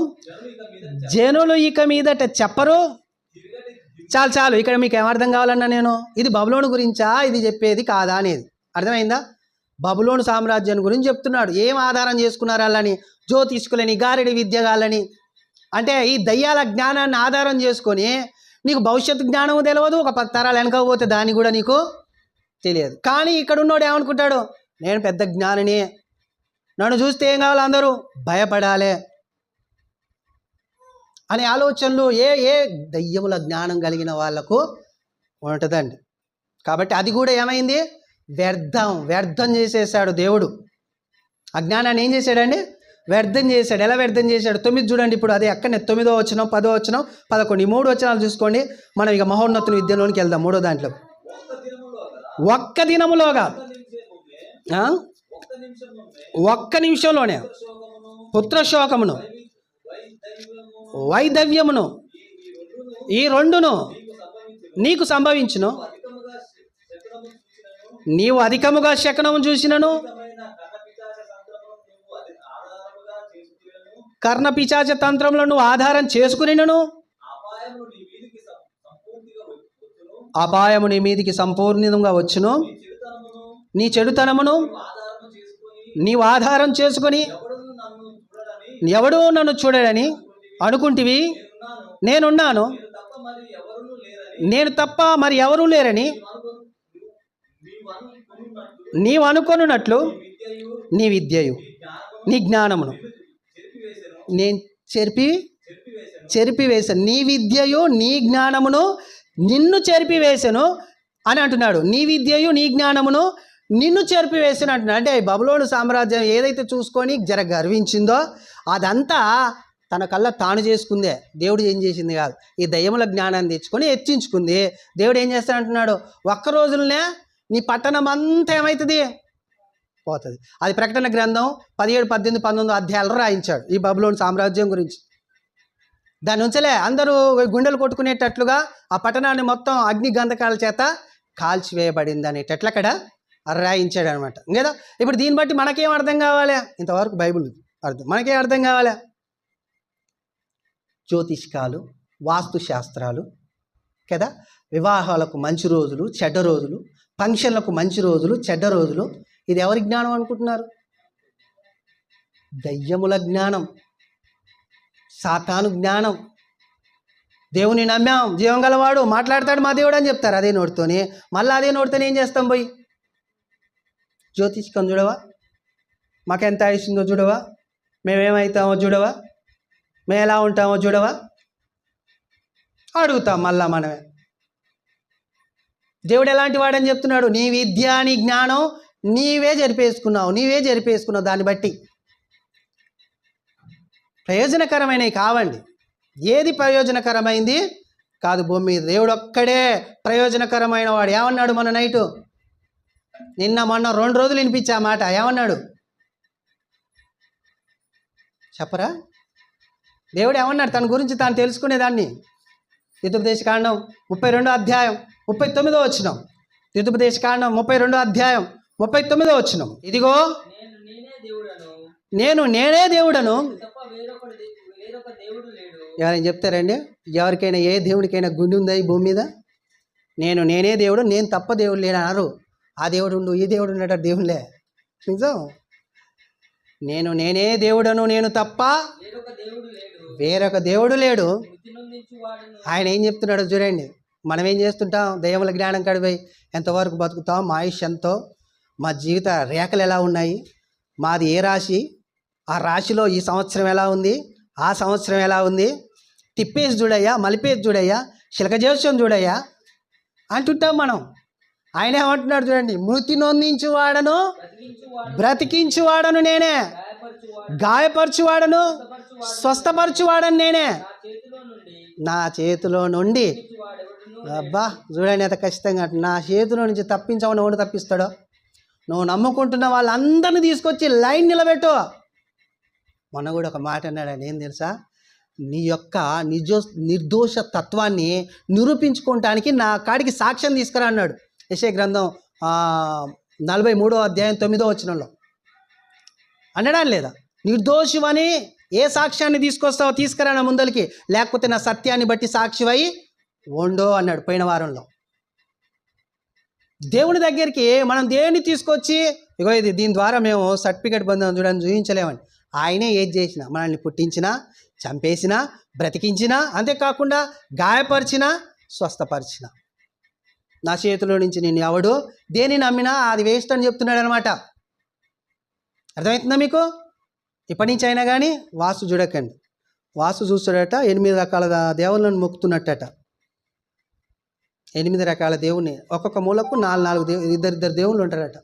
జనులు ఇక మీదట చెప్పరు. చాలు ఇక్కడ మీకు ఏమర్థం కావాలన్నా నేను, ఇది బబులోను గురించా ఇది చెప్పేది కాదా అనేది అర్థమైందా? బబులోను సామ్రాజ్యం గురించి చెప్తున్నాడు. ఏం ఆధారం చేసుకున్నారు వాళ్ళని? జ్యోతిష్కులని, గారెడి విద్యగాళ్ళని. అంటే ఈ దయ్యాల జ్ఞానాన్ని ఆధారం చేసుకొని నీకు భవిష్యత్తు జ్ఞానము తెలియదు, ఒక 10 తరాలు వెనకపోతే దాన్ని కూడా నీకు తెలియదు. కానీ ఇక్కడ ఉన్నోడు ఏమనుకుంటాడు? నేను పెద్ద జ్ఞానిని, నన్ను చూస్తే ఏం కావాలి, అందరూ భయపడాలి అనే ఆలోచనలు ఏ దయ్యముల జ్ఞానం కలిగిన వాళ్లకు ఉంటుందండి. కాబట్టి అది కూడా ఏమైంది? వ్యర్థం చేసేసాడు దేవుడు. ఆ జ్ఞానాన్ని ఏం చేశాడండి? వ్యర్థం చేశాడు. ఎలా వ్యర్థం చేశాడు? 9 చూడండి. ఇప్పుడు అదే అక్కడనే 9వ వచనం, 10వ వచనం, 11 ఈ 3 వచనాలు చూసుకోండి. మనం ఇక మహోన్నతుని విద్యలోనికి వెళ్దాం. 3వ దాంట్లో ఒక్క దినములోగా ఒక్క నిమిషంలోనే పుత్రశోకమును వైధవ్యమును ఈ రెండును నీకు సంభవించును. నీవు అధికముగా శకునము చూసినను, కర్ణ పిశాచ తంత్రములను ఆధారం చేసుకునినను, అపాయము నీ మీదికి సంపూర్ణంగా వచ్చును. నీ చెడుతనమును నీవు ఆధారం చేసుకొని ఎవడూ నన్ను చూడడని అనుకుంటివి, నేనున్నాను, నేను తప్ప మరి ఎవరూ లేరని నీవు అనుకొనున్నట్లు నీ విద్యయు నీ జ్ఞానమును నేను చెరిపివేశాను. నీ విద్యయు నీ జ్ఞానమును నిన్ను చెరిపివేశాను అని అంటున్నాడు. నీ విద్యయు నీ జ్ఞానమును నిన్ను చెరిపివేసాను అంటున్నాడు. అంటే బబులోను సామ్రాజ్యం ఏదైతే చూసుకొని గర్వించిందో అదంతా తన కళ్ళ తాను చేసుకుందే. దేవుడు ఏం చేసింది కాదు. ఈ దయ్యముల జ్ఞానాన్ని తెచ్చుకొని హెచ్చించుకుంది. దేవుడు ఏం చేస్తాడంటున్నాడు? ఒక్క రోజులనే నీ పట్టణం అంతా ఏమవుతుంది? పోతుంది. అది ప్రకటన గ్రంథం 17, 18, 19 అధ్యాయాలు రాయించాడు ఈ బబులోను సామ్రాజ్యం గురించి. దాని నుంచలే అందరూ గుండెలు కొట్టుకునేటట్లుగా ఆ పట్టణాన్ని మొత్తం అగ్ని గంధకాల చేత కాల్చివేయబడింది అనేటట్లు అక్కడ రాయించాడు అనమాట కదా. ఇప్పుడు దీన్ని బట్టి మనకేం అర్థం కావాలి? ఇంతవరకు బైబిల్ అర్థం మనకేం అర్థం కావాలి? జ్యోతిష్కాలు, వాస్తుశాస్త్రాలు కదా, వివాహాలకు మంచి రోజులు చెడ్డ రోజులు, ఫంక్షన్లకు మంచి రోజులు చెడ్డ రోజులు, ఇది ఎవరి జ్ఞానం అనుకుంటున్నారు? దయ్యముల జ్ఞానం, సాతాను జ్ఞానం. దేవుని నమ్మాం, జీవం గలవాడు, మాట్లాడతాడు మా దేవుడు అని చెప్తారు అదే నోటితోని. మళ్ళీ అదే నోటితోనే ఏం చేస్తాం? పోయి జ్యోతిష్కం చూడవా, మాకెంత ఆయుష్ందో చూడవా, మేమేమవుతామో చూడవా, మేము ఎలా ఉంటామో చూడవా అడుగుతాం మళ్ళా మనమే. దేవుడు ఎలాంటి వాడని చెప్తున్నాడు? నీ విద్య నీ జ్ఞానం నీవే జరిపేసుకున్నావు. దాన్ని బట్టి ప్రయోజనకరమైనవి కావండి. ఏది ప్రయోజనకరమైంది కాదు భూమి మీద. దేవుడు ఒక్కడే ప్రయోజనకరమైన వాడు. ఏమన్నాడు మన నైటు, నిన్న మొన్న 2 రోజులు వినిపించా మాట? ఏమన్నాడు చెప్పరా? దేవుడు ఏమన్నాడు తన గురించి తాను తెలుసుకునేదాన్ని? ద్వితీయోపదేశకాండం 32వ అధ్యాయం 39వ వచనం. ద్వితీయోపదేశకాండం 32వ అధ్యాయం 39వ వచనం. ఇదిగో నేనే దేవుడను. ఎవరైనా చెప్తారండి? ఎవరికైనా ఏ దేవుడికైనా గుండె ఉందా ఈ భూమి మీద? నేనే దేవుడు, నేను తప్ప దేవుడు లేడు అన్నారు. ఆ దేవుడు ఉండు, ఈ దేవుడు ఉన్నాడు, దేవుళ్ళే నిజం. నేనే దేవుడను, నేను తప్ప వేరొక దేవుడు లేడు. ఆయన ఏం చెప్తున్నాడో చూడండి. మనం ఏం చేస్తుంటాం? దయ్యముల జ్ఞానం కడిపోయి ఎంతవరకు బతుకుతాం, మా ఆయుష్ ఎంతో, మా జీవిత రేఖలు ఎలా ఉన్నాయి, మాది ఏ రాశి, ఆ రాశిలో ఈ సంవత్సరం ఎలా ఉంది, ఆ సంవత్సరం ఎలా ఉంది, తిప్పేసి చూడయ్యా, మలిపేసి చూడయ్యా, శిలకజోస్యం చూడయ్యా అంటుంటాం మనం. ఆయన ఏమంటున్నాడు చూడండి, మృతి నొందించువాడను బ్రతికించువాడను నేనే, గాయపరచువాడను స్వస్థపరచువాడను నేనే, నా చేతిలో నుండి. అబ్బా చూడండి ఎంత ఖచ్చితంగా, నా చేతిలో నుంచి తప్పించమని ఎవడు తప్పిస్తాడో? నువ్వు నమ్ముకుంటున్న వాళ్ళందరినీ తీసుకొచ్చి లైన్ నిలబెట్టు. మొన్న కూడా ఒక మాట అన్నాడు, ఏం తెలుసా? నీ యొక్క నిర్దోష తత్వాన్ని నిరూపించుకోవటానికి నా కాడికి సాక్ష్యం తీసుకురా అన్నాడు. యెషయా గ్రంథం 43వ అధ్యాయం 9వ వచనంలో అన్నాడా లేదా? నిర్దోషివని ఏ సాక్ష్యాన్ని తీసుకొస్తావో తీసుకురా నా ముందరికి, లేకపోతే నా సత్యాన్ని బట్టి సాక్షివై ఉండో అన్నాడు పోయిన వారంలో. దేవుని దగ్గరికి మనం దేన్ని తీసుకొచ్చి ఇగో ఇది దీని ద్వారా మేము సర్టిఫికేట్ పొందాం చూడని చూపించలేమని. ఆయనే ఏది చేసినా, మనల్ని పుట్టించినా, చంపేసినా, బ్రతికించినా, అంతేకాకుండా గాయపరిచినా, స్వస్థపరిచిన, నా చేతిలో నుంచి నేను ఎవడు దేని నమ్మినా అది వేస్ట్ అని చెప్తున్నాడు అనమాట. అర్థమవుతుందా మీకు? ఇప్పటి నుంచి అయినా కానీ వాస్తు చూడకండి. వాస్తు చూస్తాడట 8 రకాల దేవుళ్ళను మొక్కుతున్నట్టట. 8 రకాల దేవుని ఒక్కొక్క మూలకు 4 ఇద్దరు దేవుళ్ళు ఉంటారట.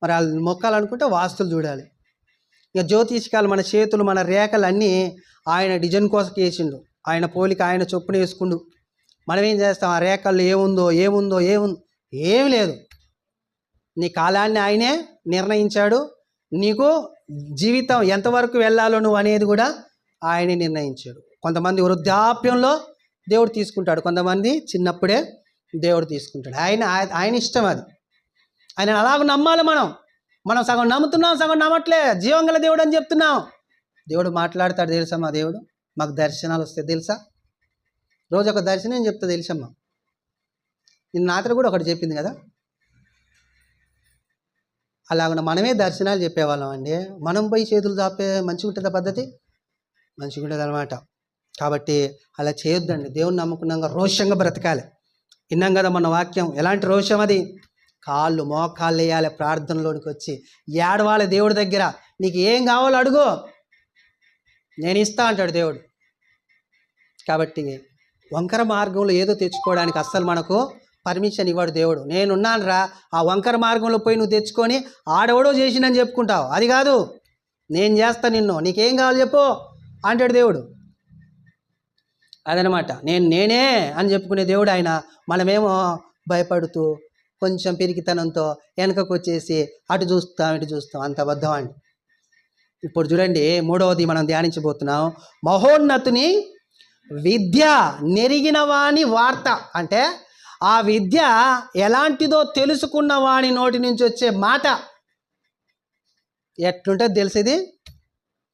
మరి వాళ్ళు మొక్కాలనుకుంటే వాస్తులు చూడాలి. ఇక జ్యోతిష్కాలు మన చేతులు మన రేఖలు అన్నీ ఆయన డిజైన్ కోసం వేసిండు. ఆయన పోలిక ఆయన చొప్పున వేసుకుండు. మనం ఏం చేస్తాం? ఆ రేఖల్లో ఏముందో ఏమి లేదు. నీ కాలాన్ని ఆయనే నిర్ణయించాడు. నీకు జీవితం ఎంతవరకు వెళ్ళాలో నువ్వు అనేది కూడా ఆయనే నిర్ణయించాడు. కొంతమంది వృద్ధాప్యంలో దేవుడు తీసుకుంటాడు, కొంతమంది చిన్నప్పుడే దేవుడు తీసుకుంటాడు. ఆయన ఇష్టం అది. ఆయన అలాగ నమ్మాలి. మనం సగం నమ్ముతున్నాం, సగం నమ్మట్లే. జీవం గల దేవుడు అని చెప్తున్నాం. దేవుడు మాట్లాడతాడు తెలుసా? మా దేవుడు మాకు దర్శనాలు వస్తాయి తెలుసా? రోజు ఒక దర్శనం చెప్తా తెలుసమ్మా. నిన్న రాత్రి కూడా ఒకటి చెప్పింది కదా. అలాగ మనమే దర్శనాలు చెప్పేవాళ్ళం అండి. మనం పోయి చేతులు చాపే మంచిగా ఉంటుందా పద్ధతి? మంచిగా ఉంటుంది అనమాట. కాబట్టి అలా చేయొద్దండి. దేవుని నమ్ముకున్నాక రోషంగా బ్రతకాలి. విన్నాం కదా మన వాక్యం. ఎలాంటి రోషం అది? కాళ్ళు మోకాళ్ళు వేయాలి, ప్రార్థనలోనికి వచ్చి ఏడవాలి దేవుడి దగ్గర. నీకు ఏం కావాలో అడుగు, నేను ఇస్తా అంటాడు దేవుడు. కాబట్టి వంకర మార్గంలో ఏదో తెచ్చుకోవడానికి అస్సలు మనకు పర్మిషన్ ఇవ్వడు దేవుడు. నేనున్నాను రా, ఆ వంకర మార్గంలో పోయి నువ్వు తెచ్చుకొని ఆడెవడో చేసిందని చెప్పుకుంటావు. అది కాదు, నేను చేస్తా నిన్ను, నీకేం కావాలో చెప్పు అంటాడు దేవుడు. అదనమాట నేనే అని చెప్పుకునే దేవుడు ఆయన. మనమేమో భయపడుతూ కొంచెం పిరికితనంతో వెనకకు వచ్చేసి అటు చూస్తాం. అంత అబద్ధం అండి. ఇప్పుడు చూడండి, 3వది మనం ధ్యానించబోతున్నాం. మహోన్నతుని విద్య నెరిగిన వాని వార్త. అంటే ఆ విద్య ఎలాంటిదో తెలుసుకున్న వాని నోటి నుంచి వచ్చే మాట ఎట్లుంటుంది తెలిసేది.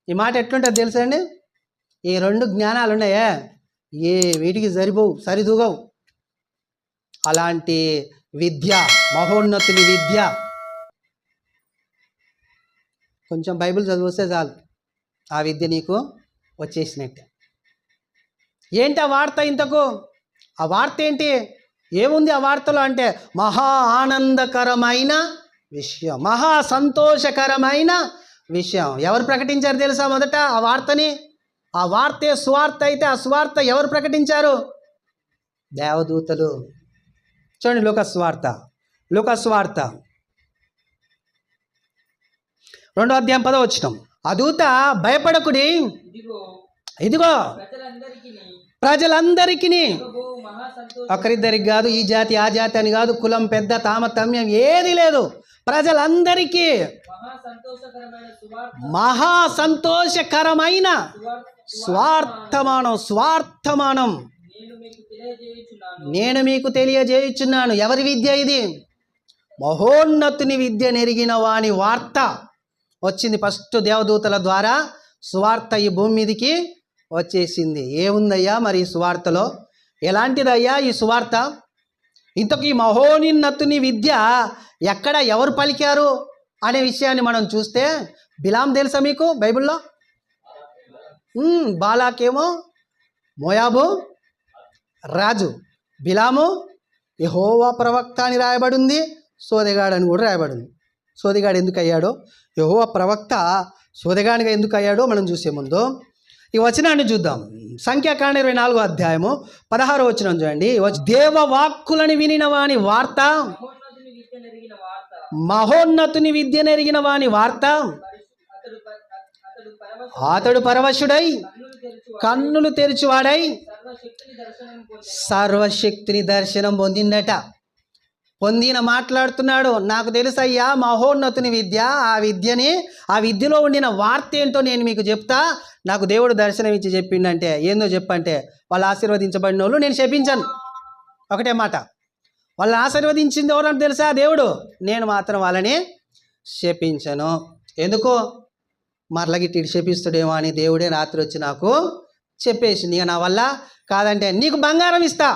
ఈ మాట ఎట్లుంటుంది తెలుసండి? ఈ 2 జ్ఞానాలు ఉన్నాయే, ఏ వీటికి సరిదూగవు. అలాంటి విద్య, మహోన్నతుని విద్య. కొంచెం బైబిల్ చదివిస్తే చాలు, ఆ విద్య నీకు వచ్చేసినట్టే. ఏంటి ఆ వార్త? ఇంతకు ఆ వార్త ఏంటి? ఏముంది ఆ వార్తలో అంటే మహా ఆనందకరమైన విషయం, మహా సంతోషకరమైన విషయం. ఎవరు ప్రకటించారు తెలుసా? మొదట ఆ వార్తని, ఆ వార్తే సువార్త అయితే ఆ సువార్త ఎవరు ప్రకటించారు? దేవదూతలు. చూడండి లూకాసు వార్త 2వ అధ్యాయం 10వ వచనం. ఆ దూత భయపడకుడి, ఇదిగో ప్రజలందరికీ, ఒకరిద్దరికి కాదు, ఈ జాతి ఆ జాతి అని కాదు, కులం పెద్ద తామతమ్యం ఏది లేదు, ప్రజలందరికీ మహా సంతోషకరమైన స్వార్థమానం నేను మీకు తెలియజేయుచున్నాను. ఎవరి విద్య ఇది? మహోన్నతుని విద్య నెరిగిన వాని వార్త వచ్చింది. ఫస్ట్ దేవదూతల ద్వారా సువార్త ఈ భూమి మీదకి వచ్చేసింది. ఏముందయ్యా మరి ఈ సువార్తలో? ఎలాంటిదయ్యా ఈ సువార్త? ఇంతకు ఈ మహోన్నతుని విద్య ఎక్కడ ఎవరు పలికారు అనే విషయాన్ని మనం చూస్తే, బిలాం తెలుసా మీకు బైబిల్లో? బాలాకేమో మోయాబు రాజు, బిలాము యెహోవా ప్రవక్త అని రాయబడి ఉంది, సోదెగాడు అని కూడా రాయబడి ఉంది. సోదెగాడు ఎందుకు అయ్యాడో, యెహోవా ప్రవక్త సోదెగాడిగా ఎందుకు అయ్యాడో మనం చూసే ముందు ఈ వచనాన్ని చూద్దాం. సంఖ్యాకాండ 24వ అధ్యాయము 16వ వచనం చూడండి. దేవవాక్కులను వినిన వాని వార్త, మహోన్నతుని విద్య నెరిగిన వాని వార్త, అతడు పరవశుడై కన్నులు తెరిచివాడై సర్వశక్తిని దర్శనం పొందిందట. పొందిన మాట్లాడుతున్నాడు, నాకు తెలుసయ్యా మహోన్నతుని విద్య, ఆ విద్యలో ఉండిన వార్త ఏంటో నేను మీకు చెప్తా. నాకు దేవుడు దర్శనం ఇచ్చి చెప్పిండంటే ఏందో చెప్పంటే, వాళ్ళు ఆశీర్వదించబడిన వాళ్ళు, నేను శపించను. ఒకటే మాట, వాళ్ళని ఆశీర్వదించింది ఎవరంటే తెలుసా? దేవుడు. నేను మాత్రం వాళ్ళని శపించను. ఎందుకు? మరలగిట్టి శపిస్తుడేమో అని దేవుడే రాత్రి వచ్చి నాకు చెప్పేసి, నీకు నా వల్ల కాదంటే నీకు బంగారం ఇస్తా,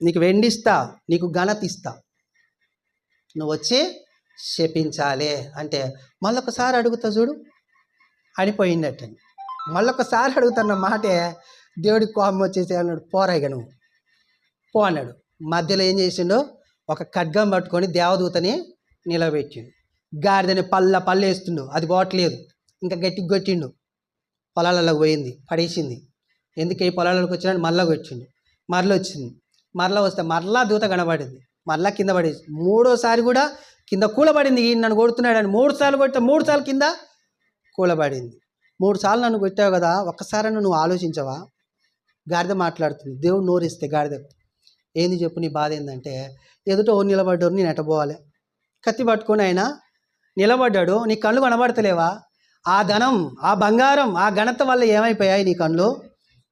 నీకు వెండిస్తా, నీకు ఘనత ఇస్తా, నువ్వు వచ్చి శపించాలి అంటే మళ్ళొకసారి అడుగుతా చూడు, అడిపోయిందట. మళ్ళొకసారి అడుగుతున్న మాటే దేవుడికి కోపం వచ్చేసి అన్నాడు, పోరాయిగా నువ్వు పో అన్నాడు. మధ్యలో ఏం చేసిండు? ఒక ఖడ్గం పట్టుకొని దేవదూతని నిలబెట్టిండు. గాడిదని పళ్ళేస్తుండు, అది పోవట్లేదు, ఇంకా గట్టికి కొట్టిండు. పొలాలలోకి పోయింది, పడేసింది. ఎందుకు ఈ పొలాలకు వచ్చినాడు? మళ్ళా కొట్టిండు, మరల వచ్చింది. మరలా వస్తే మరలా దూత కనబడింది, మరలా కింద పడేసి, 3వసారి కూడా కింద కూలబడింది. ఈయన నన్ను కొడుతున్నాడని 3 సార్లు కొడితే 3 సార్లు కింద కూలబడింది. 3 సార్లు నన్ను కొట్టావు కదా, ఒక్కసారి నువ్వు ఆలోచించవా? గాడిద మాట్లాడుతుంది, దేవుడు నోరిస్తే గాడిద ఏంది చెప్పు, నీ బాధ ఏంటంటే, ఎదుట ఓ నిలబడ్డారు, నేను ఎట్టబోవాలి? కత్తి పట్టుకొని ఆయన నిలబడ్డాడు, నీ కళ్ళు కనబడతలేవా? ఆ ధనం, ఆ బంగారం, ఆ ఘనత వల్ల ఏమైపోయాయి? నీ కళ్ళు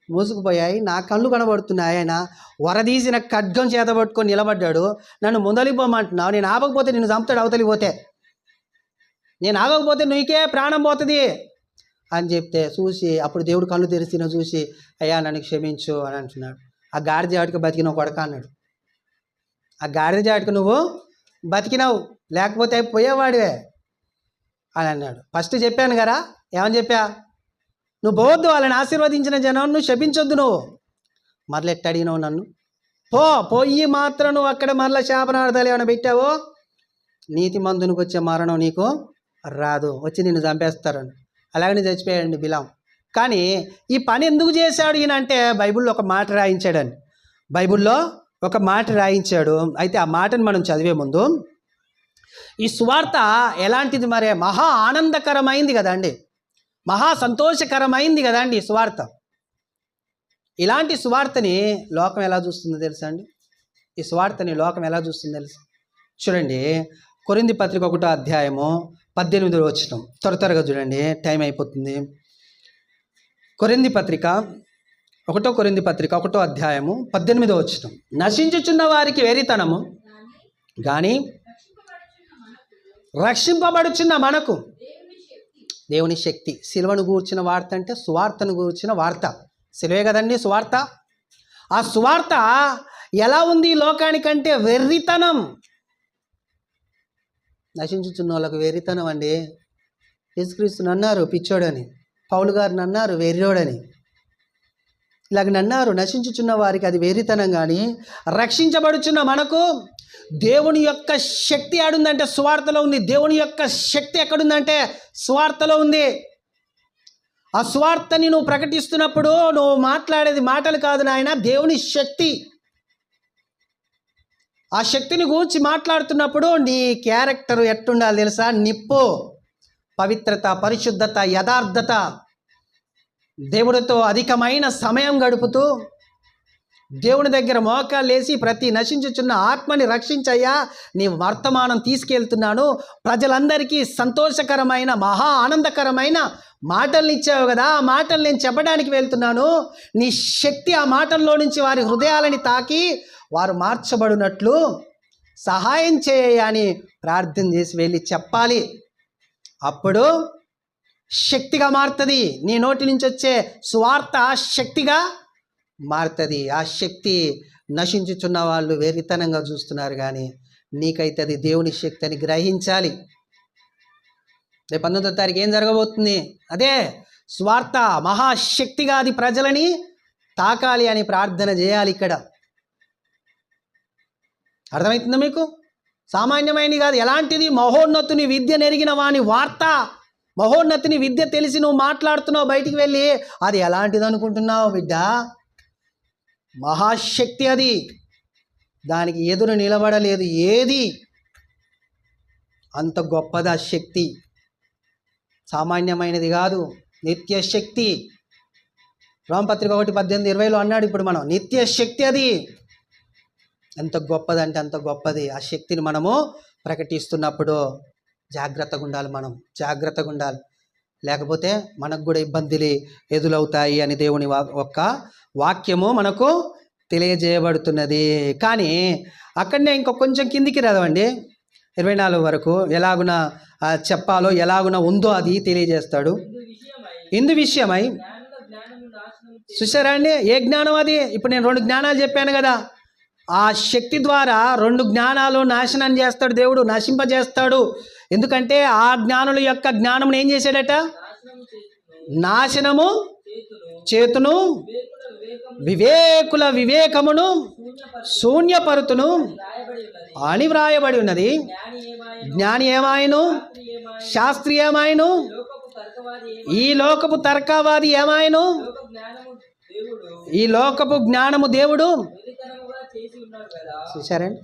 మూసుకుపోయాయి, నా కళ్ళు కనబడుతున్నాయి. ఆయన వరదీసిన ఖడ్గం చేత పట్టుకొని నిలబడ్డాడు, నన్ను ముందలిపోమంటున్నావు. నేను ఆపకపోతే నిన్ను చంపుతాడు, అవతలికి పోతే. నేను ఆగకపోతే నీకే ప్రాణం పోతుంది అని చెప్తే చూసి, అప్పుడు దేవుడు కళ్ళు తెరిచిన చూసి, అయ్యా నన్ను క్షమించు అని అంటున్నాడు. ఆ గాడిద జాటికి బతికినావు కొడక అన్నాడు. ఆ గాడిద జాటికి నువ్వు బతికినావు, లేకపోతే పోయేవాడివే అని అన్నాడు. ఫస్ట్ చెప్పాను కదా, ఏమని చెప్పా? నువ్వు పోవద్దు, వాళ్ళని ఆశీర్వదించిన జనం నువ్వు శపించొద్దు. నువ్వు మరల ఎట్ట అడిగినావు నన్ను? పోయి మాత్రం నువ్వు అక్కడ మరల శాపనార్థాలు ఏమైనా పెట్టావో, నీతి మందునికి వచ్చే మరణం నీకు రాదు, వచ్చి నిన్ను చంపేస్తారని. అలాగనే చచ్చిపోయాడండి బిలాం. కానీ ఈ పని ఎందుకు చేశాడు ఈయన అంటే, బైబిల్లో ఒక మాట రాయించాడండి. బైబిల్లో ఒక మాట రాయించాడు. అయితే ఆ మాటను మనం చదివే ముందు, ఈ సువార్త ఎలాంటిది మరి? మహా ఆనందకరమైంది కదండి, మహా సంతోషకరమైంది కదండి ఈ సువార్త. ఇలాంటి సువార్తని లోకం ఎలా చూస్తుందో తెలుసా అండి? ఈ సువార్తని లోకం ఎలా చూస్తుందో తెలుసా? చూడండి, కొరింథీ పత్రిక 1వ అధ్యాయము 18వ వచనం. త్వరగా చూడండి, టైం అయిపోతుంది. కొరింథీ పత్రిక 1వ అధ్యాయము 18వ వచనం. నశించుచున్న వారికి వెరితనము కానీ రక్షింపబడుచున్న మనకు దేవుని శక్తి. సిలువను గూర్చిన వార్త అంటే సువార్తను గూర్చిన వార్త. సిలువే కదండి సువార్త. ఆ సువార్త ఎలా ఉంది లోకానికంటే వెర్రితనం. నశించుచున్న వాళ్ళకు వెర్రితనం అండి. యేసుక్రీస్తుని అన్నారు పిచ్చోడని, పౌలు గారిని అన్నారు వెర్రోడని. ఇలాగ నన్నారు. నశించుచున్న వారికి అది వెర్రితనం. కానీ రక్షించబడుచున్న మనకు దేవుని యొక్క శక్తి ఆడుందంటే సువార్తలో ఉంది. దేవుని యొక్క శక్తి ఎక్కడుందంటే సువార్తలో ఉంది. ఆ సువార్తని నువ్వు ప్రకటిస్తున్నప్పుడు నువ్వు మాట్లాడేది మాటలు కాదు నాయన, దేవుని శక్తి. ఆ శక్తిని గూర్చి మాట్లాడుతున్నప్పుడు నీ క్యారెక్టర్ ఎట్టుండాలి తెలుసా? నిప్పు, పవిత్రత, పరిశుద్ధత, యథార్థత, దేవుడితో అధికమైన సమయం గడుపుతూ దేవుని దగ్గర మోకాలు వేసి ప్రతి నశించుచున్న ఆత్మని రక్షించయ్యా, నీ వర్తమానం తీసుకెళ్తున్నాను, ప్రజలందరికీ సంతోషకరమైన మహా ఆనందకరమైన మాటల్ని ఇచ్చావు కదా, ఆ మాటలు నేను చెప్పడానికి వెళ్తున్నాను. నీ శక్తి ఆ మాటల్లో నుంచి వారి హృదయాలని తాకి వారు మార్చబడినట్లు సహాయం చేయ అని ప్రార్థన చేసి వెళ్ళి చెప్పాలి. అప్పుడు శక్తిగా మారుతుంది. నీ నోటి నుంచి వచ్చే సువార్త శక్తిగా మారుతుంది. ఆ శక్తి నశించుచున్న వాళ్ళు వెర్రితనంగా చూస్తున్నారు, కానీ నీకైతే అది దేవుని శక్తి అని గ్రహించాలి. రేపు 19వ తారీఖు ఏం జరగబోతుంది? అదే స్వార్థ మహాశక్తిగా అది ప్రజలని తాకాలి అని ప్రార్థన చేయాలి. ఇక్కడ అర్థమవుతుందా మీకు? సామాన్యమైనది కాదు. ఎలాంటిది? మహోన్నతుని విద్య నెరిగిన వాని వార్త. మహోన్నతుని విద్య తెలిసి నువ్వు మాట్లాడుతున్నావు బయటికి వెళ్ళి, అది ఎలాంటిది అనుకుంటున్నావు బిడ్డ? మహాశక్తి అది. దానికి ఎదురు నిలబడలేదు ఏది. అంత గొప్పది ఆ శక్తి. సామాన్యమైనది కాదు, నిత్య శక్తి. రోమపత్రిక 1:18-20 అన్నాడు. ఇప్పుడు మనం నిత్య శక్తి అది. ఎంత గొప్పదంటే అంత గొప్పది. ఆ శక్తిని మనము ప్రకటిస్తున్నప్పుడు జాగ్రత్తగా ఉండాలి. మనం జాగ్రత్తగా ఉండాలి, లేకపోతే మనకు కూడా ఇబ్బందులు ఎదురవుతాయి అని దేవుని ఒక్క వాక్యము మనకు తెలియజేయబడుతున్నది. కానీ అక్కడనే ఇంకో కొంచెం కిందికి రాదండి, 24 వరకు ఎలాగున చెప్పాలో ఎలాగున ఉందో అది తెలియజేస్తాడు. ఇందు విషయమై చూసారా అండి? ఏ జ్ఞానం అది? ఇప్పుడు నేను 2 జ్ఞానాలు చెప్పాను కదా. ఆ శక్తి ద్వారా 2 జ్ఞానాలు నాశనం చేస్తాడు దేవుడు, నశింపజేస్తాడు. ఎందుకంటే ఆ జ్ఞానుల యొక్క జ్ఞానం ఏం చేశాడట? నాశనము చేతును, వివేకుల వివేకమును శూన్యపరుతును అని వ్రాయబడి ఉన్నది. జ్ఞాని ఏమాయను, శాస్త్రి ఏమాయను, ఈ లోకపు తర్కవాది ఏమాయను, ఈ లోకపు జ్ఞానము దేవుడు చూశారండి.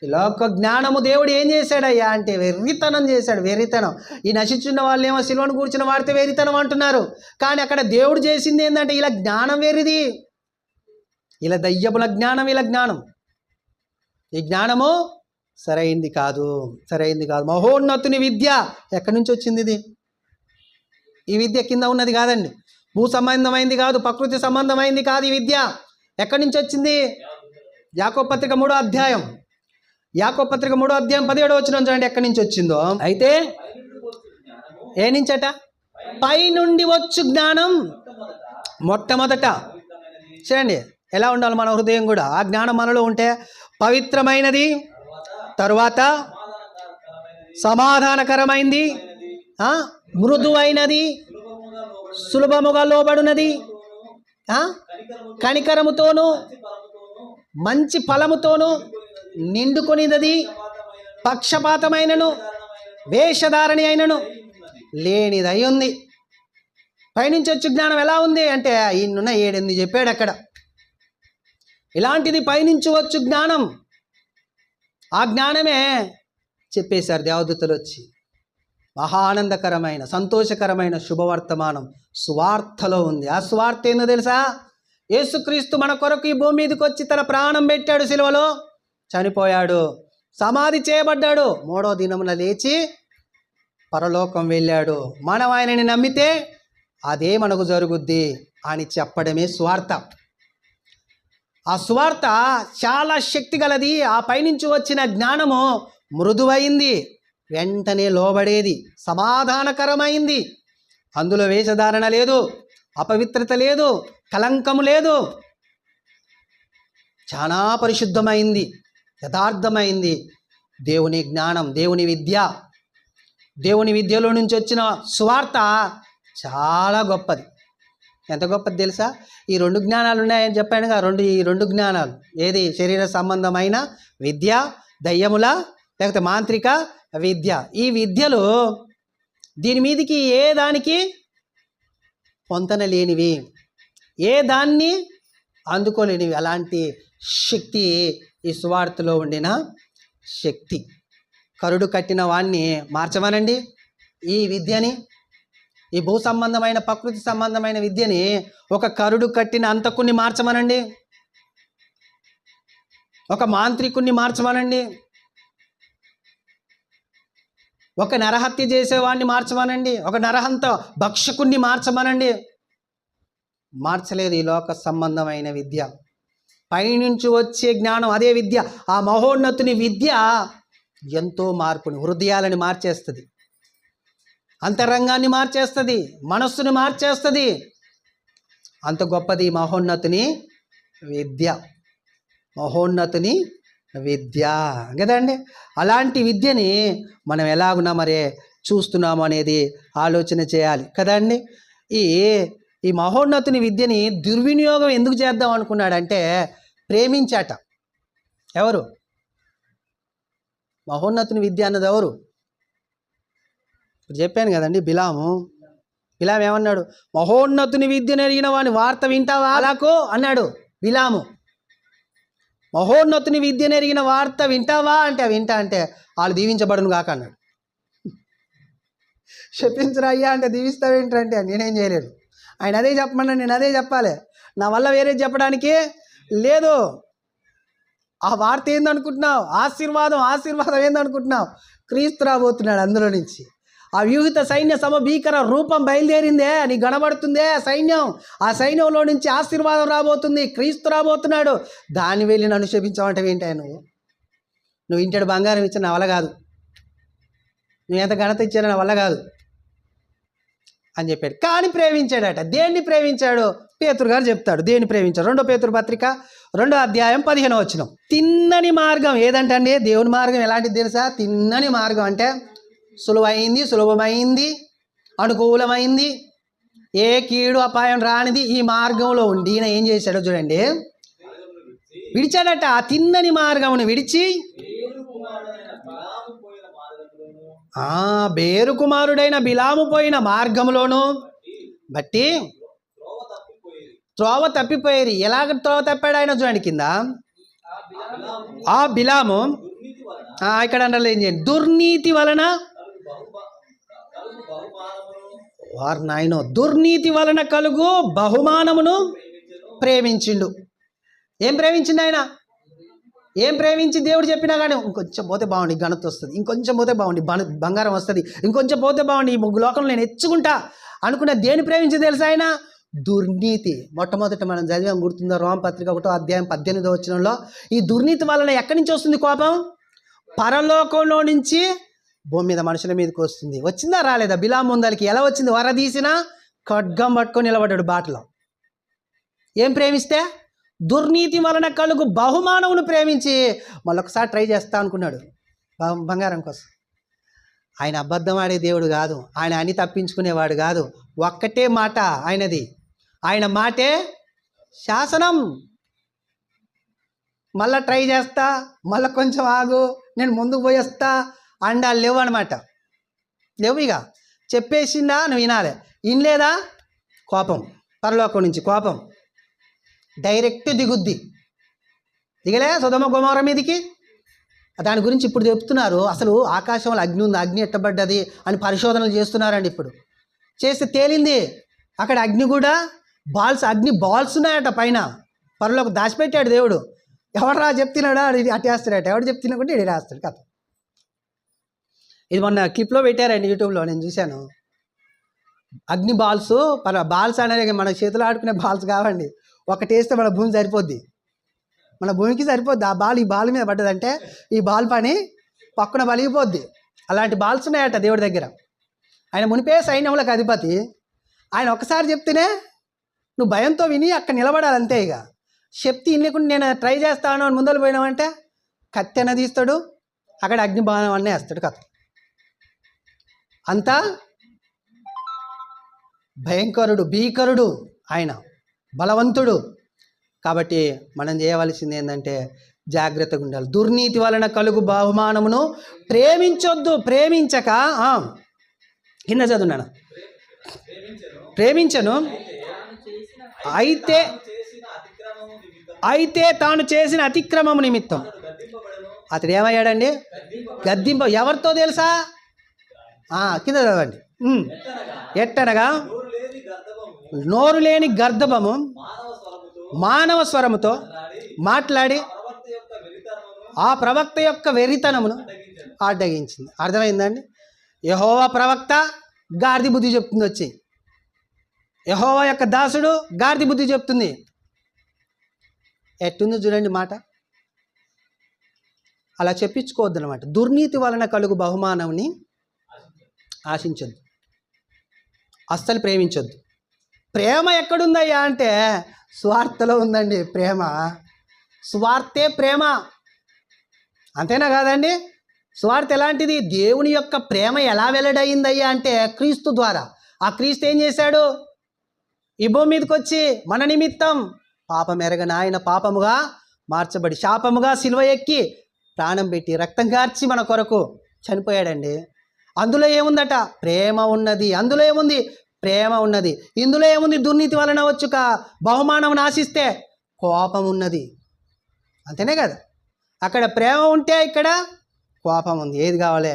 ఈ లోక జ్ఞానము దేవుడు ఏం చేశాడయ్యా అంటే వెర్రితనం చేశాడు. వెర్రితనం. ఈ నశించున్న వాళ్ళు ఏమో సిలువను కూర్చుని వాడితే వెర్రితనం అంటున్నారు. కానీ అక్కడ దేవుడు చేసింది ఏంటంటే ఇలా జ్ఞానం వెర్రిది, ఇలా దయ్యముల జ్ఞానం, ఇలా జ్ఞానం. ఈ జ్ఞానము సరైంది కాదు, సరైంది కాదు. మహోన్నతుని విద్య ఎక్కడి నుంచి వచ్చింది ఇది? ఈ విద్య కింద ఉన్నది కాదండి, భూ సంబంధమైంది కాదు, ప్రకృతి సంబంధమైంది కాదు. ఈ విద్య ఎక్కడి నుంచి వచ్చింది? యాకోబు పత్రిక 3వ అధ్యాయం, యాకోబు పత్రిక 3వ అధ్యాయం 17వ వచనం చూడండి ఎక్కడి నుంచి వచ్చిందో. అయితే ఏ నుంచట? పై నుండి వచ్చు జ్ఞానం మొట్టమొదట. చూడండి ఎలా ఉండాలి మన హృదయం కూడా. ఆ జ్ఞానం మనలో ఉంటే పవిత్రమైనది, తరువాత సమాధానకరమైనది, మృదువైనది, సులభముగా లోబడినది, కనికరముతోను మంచి ఫలముతోను నిండుకొనిదది, పక్షపాతమైనను వేషధారణి అయినను లేనిదై ఉంది. పైనుంచి వచ్చే జ్ఞానం ఎలా ఉంది అంటే ఈయన 7 చెప్పాడు అక్కడ. ఇలాంటిది పైనుంచి వచ్చు జ్ఞానం. ఆ జ్ఞానమే చెప్పేశారు దేవదూతలు వచ్చి. మహా ఆనందకరమైన సంతోషకరమైన శుభవర్తమానం సువార్తలో ఉంది. ఆ సువార్త ఏందో తెలుసా? యేసుక్రీస్తు మన కొరకు ఈ భూమి మీదకి వచ్చి తన ప్రాణం పెట్టాడు, సిలువలో చనిపోయాడు, సమాధి చేయబడ్డాడు, 3వ దినమున లేచి పరలోకం వెళ్ళాడు. మనం ఆయనని నమ్మితే అదే మనకు జరుగుద్ది అని చెప్పడమే సువార్త. ఆ సువార్త చాలా శక్తి గలది. ఆ పైనుంచి వచ్చిన జ్ఞానము మృదువైంది, వెంటనే లోబడేది, సమాధానకరమైంది. అందులో వేషధారణ లేదు, అపవిత్రత లేదు, కలంకము లేదు. చాలా పరిశుద్ధమైంది, యథార్థమైంది దేవుని జ్ఞానం, దేవుని విద్య. దేవుని విద్యలో నుంచి వచ్చిన సువార్త చాలా గొప్పది. ఎంత గొప్పది తెలుసా? ఈ 2 జ్ఞానాలు ఉన్నాయని చెప్పానుగా, ఈ రెండు జ్ఞానాలు ఏది? శరీర సంబంధమైన విద్య, దయ్యముల లేకపోతే మాంత్రిక విద్య. ఈ విద్యలు దీని మీదికి ఏ దానికి పొంతన లేనివి, ఏ దాన్ని అందుకోలేనివి. అలాంటి శక్తి ఈ సువార్తలో ఉండిన శక్తి. కరుడు కట్టిన వాణ్ణి మార్చమనండి. ఈ విద్యని, ఈ భూ సంబంధమైన ప్రకృతి సంబంధమైన విద్యని ఒక కరుడు కట్టిన అంతకుణ్ణి మార్చమనండి, ఒక మాంత్రికుణ్ణి మార్చమనండి, ఒక నరహత్య చేసేవాడిని మార్చమనండి, ఒక నరహంత భక్షకుణ్ణి మార్చమనండి. మార్చలేదు ఈ లోక సంబంధమైన విద్య. పైనుంచి వచ్చే జ్ఞానం అదే విద్య. ఆ మహోన్నతుని విద్య ఎంతో మార్పుని, హృదయాలని మార్చేస్తుంది, అంతరంగాన్ని మార్చేస్తుంది, మనస్సుని మార్చేస్తుంది. అంత గొప్పది మహోన్నతుని విద్య, మహోన్నతుని విద్య కదండి. అలాంటి విద్యని మనం ఎలాగున్నా మరే చూస్తున్నాము అనేది ఆలోచన చేయాలి కదండి. ఈ మహోన్నతుని విద్యని దుర్వినియోగం ఎందుకు చేద్దాం అనుకున్నాడంటే ప్రేమించాట. ఎవరు? మహోన్నతుని విద్య అన్నది ఎవరు? చెప్పాను కదండి, బిలాము ఏమన్నాడు? మహోన్నతుని విద్యను ఎరిగిన వాని వార్త వింటావా అలాకో అన్నాడు బిలాము. మహోన్నతుని విద్యను ఎరిగిన వార్త వింటావా అంటే వింటా అంటే వాళ్ళు దీవించబడును కాక అన్నాడు. శపించరా అయ్యా అంటే దీవిస్తావేంటంటే నేనేం చేయలేను. ఆయన అదే చెప్పమన్నా నేను అదే చెప్పాలి. నా వల్ల వేరే చెప్పడానికి లేదు. ఆ వార్త ఏందనుకుంటున్నావు? ఆశీర్వాదం ఏందనుకుంటున్నావు? క్రీస్తు రాబోతున్నాడు అందులో నుంచి. ఆ వ్యూహిత సైన్య సమభీకర రూపం బయలుదేరిందే, నీకు కనబడుతుందే సైన్యం. ఆ సైన్యంలో నుంచి ఆశీర్వాదం రాబోతుంది, క్రీస్తు రాబోతున్నాడు. దాన్ని వెళ్ళి నన్ను శపించావంటే ఏంటాయి? నువ్వు ఇంటాడు బంగారం ఇచ్చిన నా వల్ల కాదు, నువ్వు ఎంత ఘనత ఇచ్చానో నా వల్ల కాదు అని చెప్పాడు. కానీ ప్రేమించాడట. దేన్ని ప్రేమించాడు? పేతురు గారు చెప్తాడు దేన్ని ప్రేమించాడు. 2 పేతురు పత్రిక 2వ అధ్యాయం 15వ వచనం. తిన్నని మార్గం ఏదంటండి? దేవుని మార్గం ఎలాంటిది తెలుసా? తిన్నని మార్గం అంటే సులభమైంది, అనుకూలమైంది, ఏ కీడు అపాయం రానిది. ఈ మార్గంలో ఉండి ఈయన ఏం చేశాడో చూడండి, విడిచాడట. ఆ తిన్నని మార్గమును విడిచి బేరు కుమారుడైన బిలాము పోయిన మార్గంలోను బట్టి త్రోవ తప్పిపోయేది. ఎలాగ త్రోవ తప్పాడు ఆయన చూడండి కింద. ఆ బిలాము ఇక్కడ అంటే ఏం చేయండి, దుర్నీతి వలన దుర్నీతి వలన కలుగు బహుమానమును ప్రేమించిండు. ఏం ప్రేమించిండు ఆయన? ఏం ప్రేమించి దేవుడు చెప్పినా కానీ ఇంకొంచెం పోతే బాగుండి ఘనత వస్తుంది, ఇంకొంచెం పోతే బాగుండి బంగారం వస్తుంది, ఇంకొంచెం పోతే బాగుండి ఈ లోకంలో నేను ఎచ్చుకుంటా అనుకున్న దేని ప్రేమించి తెలుసా ఆయన? దుర్నీతి. మొట్టమొదట మనం చదివాం, గుర్తుందో? రోమపత్రిక 1వ అధ్యాయం 18వ వచనంలో ఈ దుర్నీతి వలన ఎక్కడి నుంచి వస్తుంది కోపం? పరలోకంలో నుంచి భూమి మీద మనుషుల మీదకి వస్తుంది. వచ్చిందా రాలేదా? బిలాము ముందరికి ఎలా వచ్చింది? వరదీసిన ఖడ్గం పట్టుకొని నిలబడ్డాడు బాటలో. ఏం ప్రేమిస్తే? దుర్నీతి వలన కలుగు బహుమానమును ప్రేమించి మళ్ళొకసారి ట్రై చేస్తా అనుకున్నాడు బంగారం కోసం. ఆయన అబద్ధం ఆడే దేవుడు కాదు, ఆయన అన్ని తప్పించుకునేవాడు కాదు. ఒక్కటే మాట ఆయనది, ఆయన మాటే శాసనం. మళ్ళీ ట్రై చేస్తా, మళ్ళీ కొంచెం ఆగు, నేను ముందుకు పోయేస్తా అండాలు లేవు అనమాట. లేవు. ఇక చెప్పేసిందా నువ్వు వినాలి. వినలేదా కోపం, పరలోకం నుంచి కోపం డైరెక్ట్ దిగుద్ది. దిగలే సొదొమ గొమొర్రా మీదికి. దాని గురించి ఇప్పుడు చెప్తున్నారు. అసలు ఆకాశంలో అగ్ని ఉంది, అగ్ని ఎట్టబడ్డది అని పరిశోధనలు చేస్తున్నారండి. ఇప్పుడు చేస్తే తేలింది అక్కడ అగ్ని కూడా అగ్ని బాల్స్ ఉన్నాయట పైన. పరలోకి దాచిపెట్టాడు దేవుడు. ఎవడరా చెప్తున్నాడా అట్టేస్తాడట, ఎవడు చెప్తున్నా కూడా ఇడి రాస్తాడు కథ. ఇది మొన్న క్లిప్లో పెట్టారండి యూట్యూబ్లో, నేను చూశాను. అగ్ని బాల్స్ అనేది మన చేతిలో ఆడుకునే బాల్స్ కావండి. ఒకటి వేస్తే మన భూమి సరిపోద్ది, మన భూమికి సరిపోద్ది. ఆ బాల్ ఈ బాల్ మీద పడ్డదంటే ఈ బాల్ పని పక్కన బలిగిపోద్ది. అలాంటి బాల్స్ ఉన్నాయట దేవుడి దగ్గర. ఆయన మునిపే సైన్యములకు అధిపతి. ఆయన ఒకసారి చెప్తేనే నువ్వు భయంతో విని అక్కడ నిలబడాలి అంతే. ఇక శక్తి ఇన్నికుండా నేను ట్రై చేస్తాను అని ముందలు పోయినామంటే కత్తెన తీస్తాడు, అక్కడ అగ్ని బాణం అన్నీ వేస్తాడు కథ. అంతా భయంకరుడు, భీకరుడు, ఆయన బలవంతుడు. కాబట్టి మనం చేయవలసింది ఏంటంటే జాగ్రత్తగా ఉండాలి. దుర్నీతి వలన కలుగు బహుమానమును ప్రేమించొద్దు. ప్రేమించక కింద చదువున్నాను. ప్రేమించను అయితే తాను చేసిన అతిక్రమము నిమిత్తం అతడు ఏమయ్యాడండి? ఎవరితో తెలుసా? కింద చదవండి. ఎట్టనగా నోరు లేని గర్ధబము మానవ స్వరముతో మాట్లాడి ఆ ప్రవక్త యొక్క వెర్రితనమును అడ్డగించింది. అర్థమైందండి? యెహోవా ప్రవక్త గాడిద బుద్ధి చెప్తుంది వచ్చి, యెహోవా యొక్క దాసుడు గాడిద బుద్ధి చెప్తుంది. ఎట్టుందో చూడండి మాట. అలా చెప్పించుకోవద్దు అనమాట. దుర్నీతి వలన కలుగు బహుమానంని ఆశించొద్దు, అస్సలు ప్రేమించొద్దు. ప్రేమ ఎక్కడుందయ్యా అంటే స్వార్థలో ఉందండి ప్రేమ. స్వార్థే ప్రేమ, అంతేనా కాదండి? స్వార్థ ఎలాంటిది? దేవుని యొక్క ప్రేమ ఎలా వెల్లడయిందయ్యా అంటే క్రీస్తు ద్వారా. ఆ క్రీస్తు ఏం చేశాడు? ఈ భూమి మీదకి వచ్చి మన నిమిత్తం పాపం ఎరగని ఆయన పాపముగా మార్చబడి శాపముగా సిలువ ఎక్కి ప్రాణం పెట్టి రక్తం కార్చి మన కొరకు చనిపోయాడండి. అందులో ఏముందట? ప్రేమ ఉన్నది. అందులో ఏముంది? ప్రేమ ఉన్నది. ఇందులో ఏముంది? దుర్నీతి వలన వచ్చుక బహుమానం ఆశిస్తే కోపం ఉన్నది. అంతేనే కదా? అక్కడ ప్రేమ ఉంటే ఇక్కడ కోపం ఉంది. ఏది కావాలి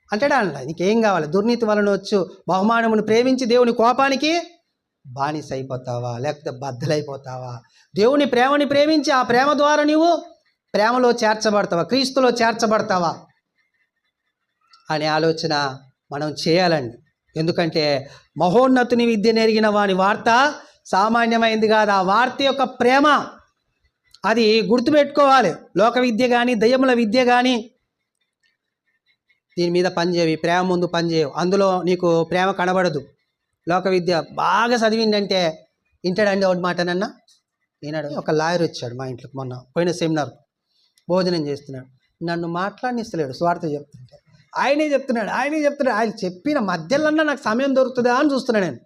అంటాడా? నీకేం కావాలి? దుర్నీతి వలన వచ్చు బహుమానమును ప్రేమించి దేవుని కోపానికి బానిస అయిపోతావా, లేకపోతే బద్దలైపోతావా? దేవుని ప్రేమని ప్రేమించి ఆ ప్రేమ ద్వారా నీవు ప్రేమలో చేర్చబడతావా, క్రీస్తులో చేర్చబడతావా అనే ఆలోచన మనం చేయాలండి. ఎందుకంటే మహోన్నతుని విద్య నెరిగిన వాని వార్త సామాన్యమైంది కాదు. ఆ వార్త యొక్క ప్రేమ అది గుర్తుపెట్టుకోవాలి. లోక విద్య కానీ దయ్యముల విద్య కానీ దీని మీద పనిచేయవి, ప్రేమ ముందు పనిచేయవు. అందులో నీకు ప్రేమ కనబడదు. లోక విద్య బాగా చదివిందంటే వింటాడండి ఒకటి మాటనన్నా. ఈనాడు ఒక లాయర్ వచ్చాడు మా ఇంట్లోకి మొన్న పోయిన సెమినార్, భోజనం చేస్తున్నాడు. నన్ను మాట్లాడనిస్తలేడు స్వార్థ చెప్తుంటే. ఆయనే చెప్తున్నాడు. ఆయన చెప్పిన మధ్యలోన్నా నాకు సమయం దొరుకుతుందా అని చూస్తున్నాడు నేను.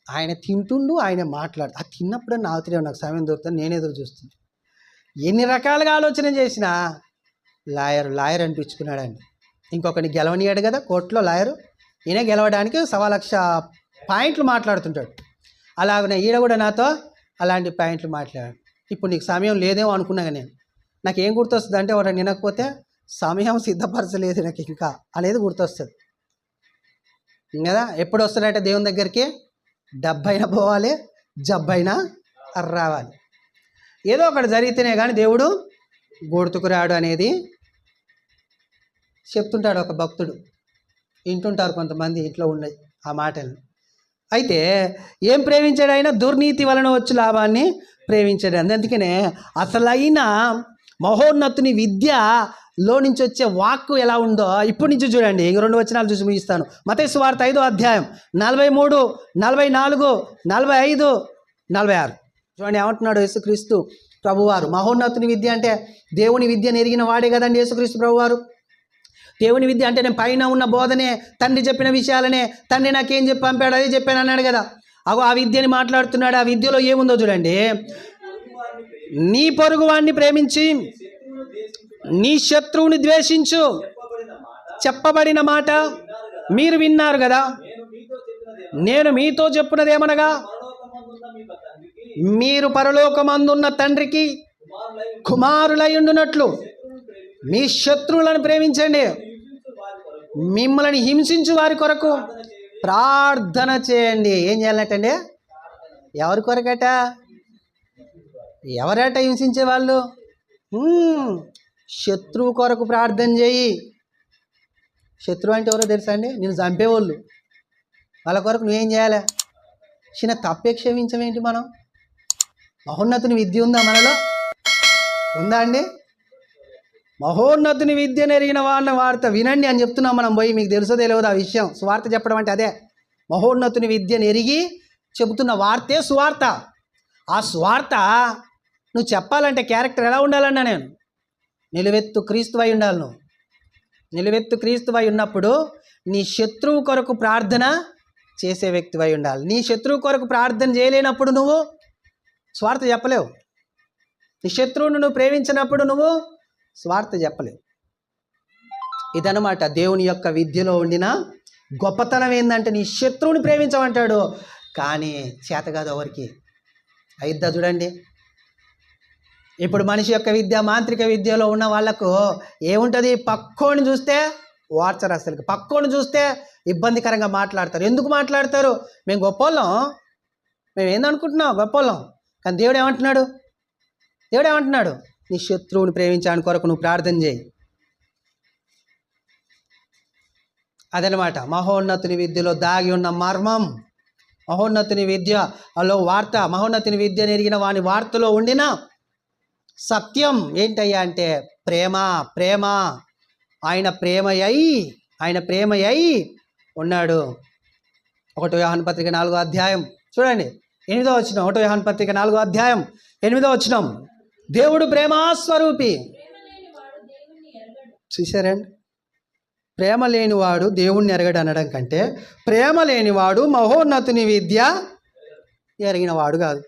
ఆయన తింటుండు, ఆయన మాట్లాడు. ఆ తిన్నప్పుడు నాకు నాకు సమయం దొరుకుతుంది, నేను ఎదురు చూస్తున్నాను. ఎన్ని రకాలుగా ఆలోచన చేసినా లాయర్ అనిపించుకున్నాడండి. ఇంకొకరిని గెలవనియాడు కదా కోర్టులో లాయరు. ఈయన గెలవడానికి 1,00,000 పాయింట్లు మాట్లాడుతుంటాడు. అలాగనే ఈడ కూడా నాతో అలాంటి పాయింట్లు మాట్లాడాడు. ఇప్పుడు నీకు సమయం లేదేమో అనుకున్నాగా నేను. నాకేం గుర్తొస్తుంది అంటే ఒకటి వినకపోతే సమయం సిద్ధపరచలేదు నాకు ఇంకా అనేది గుర్తొస్తుంది కదా. ఎప్పుడు వస్తాడంటే దేవుని దగ్గరికి 70 పోవాలి, 70 రావాలి. ఏదో ఒకటి జరిగితేనే కానీ దేవుడు గుర్తుకురాడు అనేది చెప్తుంటాడు ఒక భక్తుడు. వింటుంటారు కొంతమంది ఇంట్లో ఉన్నాయి ఆ మాటలు. అయితే ఏం ప్రేమించాడు ఆయన? దుర్నీతి వలన వచ్చు లాభాన్ని ప్రేమించాడు. అందుకనే అసలైన మహోన్నతుని విద్యలో నుంచి వచ్చే వాక్కు ఎలా ఉందో ఇప్పుడు నుంచి చూడండి. 2 వచనాలు చూసి ముగిస్తాను. మత్తయి సువార్త 5వ అధ్యాయం 43, 44, 45, 46 చూడండి. ఏమంటున్నాడు యేసుక్రీస్తు ప్రభువారు? మహోన్నతుని విద్య అంటే దేవుని విద్యను ఎరిగిన వాడే కదండి యేసుక్రీస్తు ప్రభువారు. దేవుని విద్య అంటే నేను పైన ఉన్న బోధనే, తండ్రి చెప్పిన విషయాలనే, తండ్రి నాకేం చెప్పి పంపాడు అదే చెప్పాను అన్నాడు కదా. అగో ఆ విద్యని మాట్లాడుతున్నాడు. ఆ విద్యలో ఏముందో చూడండి. నీ పొరుగు వాడిని ప్రేమించి నీ శత్రువుని ద్వేషించు చెప్పబడిన మాట మీరు విన్నారు కదా. నేను మీతో చెప్పున్నదేమనగా మీరు పరలోకమందున్న తండ్రికి కుమారులై ఉండునట్లు మీ శత్రువులను ప్రేమించండి, మిమ్మల్ని హింసించు వారి కొరకు ప్రార్థన చేయండి. ఏం చేయాలటండి? ఎవరి కొరకట? ఎవరట హింసించే వాళ్ళు? శత్రువు కొరకు ప్రార్థన చేయి. శత్రువు అంటే ఎవరో తెలుసా అండి? నేను చంపేవాళ్ళు. వాళ్ళ కొరకు నువ్వేం చేయాలి? చిన్న తప్పే క్షమించమేంటి మనం? మహోన్నతుని విద్య ఉందా మనలో? ఉందా అండి? మహోన్నతుని విద్య నెరిగిన వాళ్ళ వార్త వినండి అని చెప్తున్నాం మనం పోయి. మీకు తెలుసో తెలియదు ఆ విషయం. సువార్త చెప్పడం అంటే అదే. మహోన్నతుని విద్యను ఎరిగి చెబుతున్న వార్తే సువార్త. ఆ సువార్త నువ్వు చెప్పాలంటే క్యారెక్టర్ ఎలా ఉండాలన్నా నేను నిలువెత్తు క్రీస్తు అయి ఉండాలి. నువ్వు నిలువెత్తు క్రీస్తువై ఉన్నప్పుడు నీ శత్రువు కొరకు ప్రార్థన చేసే వ్యక్తివై ఉండాలి. నీ శత్రువు కొరకు ప్రార్థన చేయలేనప్పుడు నువ్వు స్వార్థ చెప్పలేవు. నీ శత్రువును నువ్వు ప్రేమించినప్పుడు నువ్వు స్వార్థ చెప్పలేవు. ఇదనమాట దేవుని యొక్క విద్యలో ఉండిన గొప్పతనం. ఏంటంటే నీ శత్రువుని ప్రేమించమంటాడు, కానీ చేత కాదు ఎవరికి. అయిద్దా చూడండి. ఇప్పుడు మనిషి యొక్క విద్య, మాంత్రిక విద్యలో ఉన్న వాళ్ళకు ఏముంటుంది? పక్కోని చూస్తే వార్చరు, అసలు పక్కోని చూస్తే ఇబ్బందికరంగా మాట్లాడతారు. ఎందుకు మాట్లాడతారు? మేము గొప్పోళ్ళం, మేము ఏందనుకుంటున్నాం గొప్పోళ్ళం. కానీ దేవుడు ఏమంటున్నాడు? దేవుడు ఏమంటున్నాడు? నీ శత్రువుని ప్రేమించడానికి కొరకు నువ్వు ప్రార్థన చేయి. అదనమాట మహోన్నతుని విద్యలో దాగి ఉన్న మర్మం. మహోన్నతుని విద్యలో వార్త, మహోన్నతుని విద్య ఎరిగిన వాని వార్తలో ఉండిన సత్యం ఏంటయ్యా అంటే ప్రేమ. ప్రేమ ఆయన ప్రేమయ్యి ఉన్నాడు. 1 యోహాను పత్రిక 4వ అధ్యాయం చూడండి 8వ వచనం. 1 యోహాను పత్రిక 4వ అధ్యాయం 8వ వచనం. దేవుడు ప్రేమాస్వరూపి. చూసారండి, ప్రేమ లేనివాడు దేవుణ్ణి ఎరగడు అనడం కంటే ప్రేమ లేనివాడు మహోన్నతుని విద్య ఎరిగినవాడు కాదు.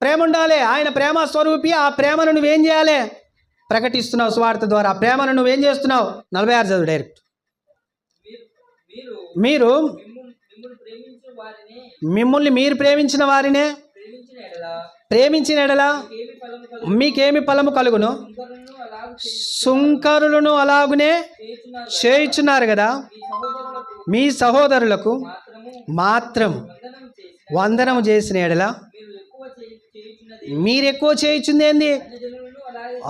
ప్రేమ ఉండాలి. ఆయన ప్రేమ స్వరూపి. ఆ ప్రేమను నువ్వేం చేయాలి? ప్రకటిస్తున్నావు స్వార్థ ద్వారా. ఆ ప్రేమను నువ్వేం చేస్తున్నావు? 46 చదువు డైరెక్ట్. మీరు మిమ్మల్ని మీరు ప్రేమించిన వారినే ప్రేమించిన ఎడల మీకేమి ఫలము కలుగును? సుంకరులను అలాగునే చేయుచున్నారు కదా. మీ సహోదరులకు మాత్రం వందనము చేసిన ఎడల మీరు ఎక్కువ చేయుచుంది ఏంది?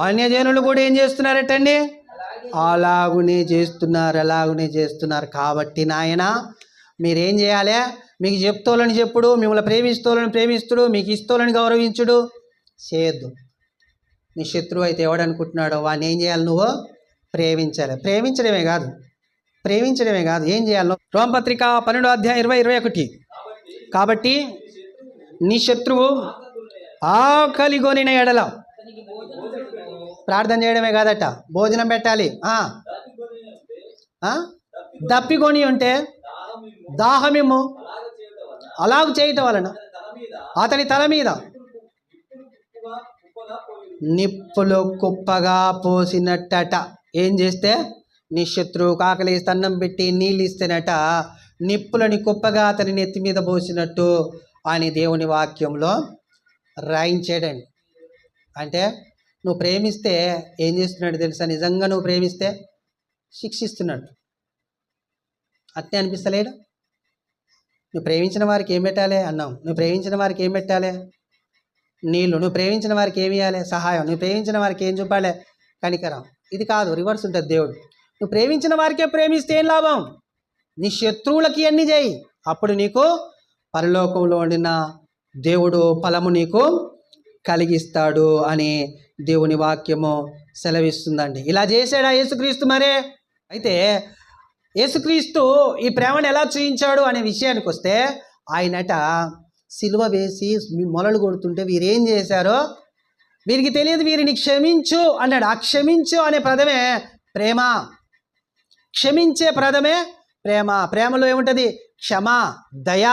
అన్యజనులు కూడా ఏం చేస్తున్నారటండి? అలాగునే చేస్తున్నారు. కాబట్టి నాయన మీరేం చేయాలి? మీకు చెప్తోలని చెప్పుడు, మిమ్మల్ని ప్రేమిస్తుడు, మీకు ఇస్తోలని గౌరవించుడు చేయొద్దు. నీ శత్రువు అయితే ఎవడనుకుంటున్నాడో వాడిని ఏం చేయాలి? నువ్వు ప్రేమించాలి. ప్రేమించడమే కాదు ఏం చేయాలి? రోమపత్రిక 12వ అధ్యాయం 20-21. కాబట్టి నీ శత్రువు ఆకలిగొనిన ఎడల ప్రార్థన చేయడమే కాదట, భోజనం పెట్టాలి. దప్పికొని ఉంటే దాహమేమో అలాగ చేయటం వలన అతని తల మీద నిప్పులు కుప్పగా పోసినట్టట. ఏం చేస్తే? నీ శత్రువుకు ఆకలి అన్నం పెట్టి నీళ్ళు ఇస్తేనట నిప్పులని కుప్పగా అతని నెత్తి మీద పోసినట్టు అని దేవుని వాక్యంలో రాయించాడండి. అంటే నువ్వు ప్రేమిస్తే ఏం చేస్తున్నాడు తెలుసా? నిజంగా నువ్వు ప్రేమిస్తే శిక్షిస్తున్నాడు. అట్నే అనిపిస్తలేడు? నువ్వు ప్రేమించిన వారికి ఏం పెట్టాలి? అన్నం. నువ్వు ప్రేమించిన వారికి ఏం పెట్టాలి? నీళ్ళు. నువ్వు ప్రేమించిన వారికి ఏమి ఇవ్వాలి? సహాయం. నువ్వు ప్రేమించిన వారికి ఏం చూపాలి? కనికరం. ఇది కాదు, రివర్స్ ఉంటుంది దేవుడు. నువ్వు ప్రేమించిన వారికే ప్రేమిస్తే ఏం లాభం? నీ శత్రువులకి అన్నీ చేయి, అప్పుడు నీకు పరలోకంలో ఉండిన దేవుడు ఫలము నీకు కలిగిస్తాడు అని దేవుని వాక్యము సెలవిస్తుందండి. ఇలా చేశాడా యేసుక్రీస్తు? మరే అయితే యేసుక్రీస్తు ఈ ప్రేమను ఎలా చూయించాడు అనే విషయానికి వస్తే ఆయనట సిలువ వేసి మొలలు కొడుతుంటే వీరేం చేశారో వీరికి తెలియదు, వీరిని క్షమించు అన్నాడు. ఆ క్షమించు అనే పదమే ప్రేమ. క్షమించే పదమే ప్రేమ. ప్రేమలో ఏముంటుంది? క్షమ, దయ,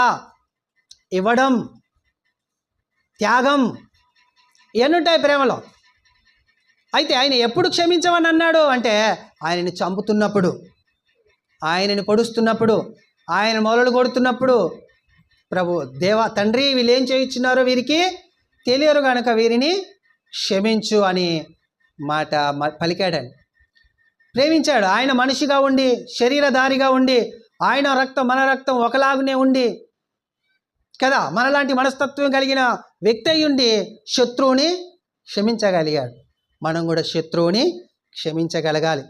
ఇవ్వడం, త్యాగం ఇవన్నీ ఉంటాయి ప్రేమలో. అయితే ఆయన ఎప్పుడు క్షమించమని అన్నాడు అంటే ఆయనని చంపుతున్నప్పుడు, ఆయనని పొడుస్తున్నప్పుడు, ఆయన మొలలు కొడుతున్నప్పుడు ప్రభు దేవా తండ్రి వీళ్ళు ఏం చేయించున్నారో వీరికి తెలియరు కనుక వీరిని క్షమించు అని మాట పలికాడండి. ప్రేమించాడు. ఆయన మనిషిగా ఉండి, శరీరధారిగా ఉండి, ఆయన రక్తం మన రక్తం ఒకలాగునే ఉండి కదా, మనలాంటి మనస్తత్వం కలిగిన వ్యక్తి అయి ఉండి శత్రువుని క్షమించగలిగాడు. మనం కూడా శత్రువుని క్షమించగలగాలి.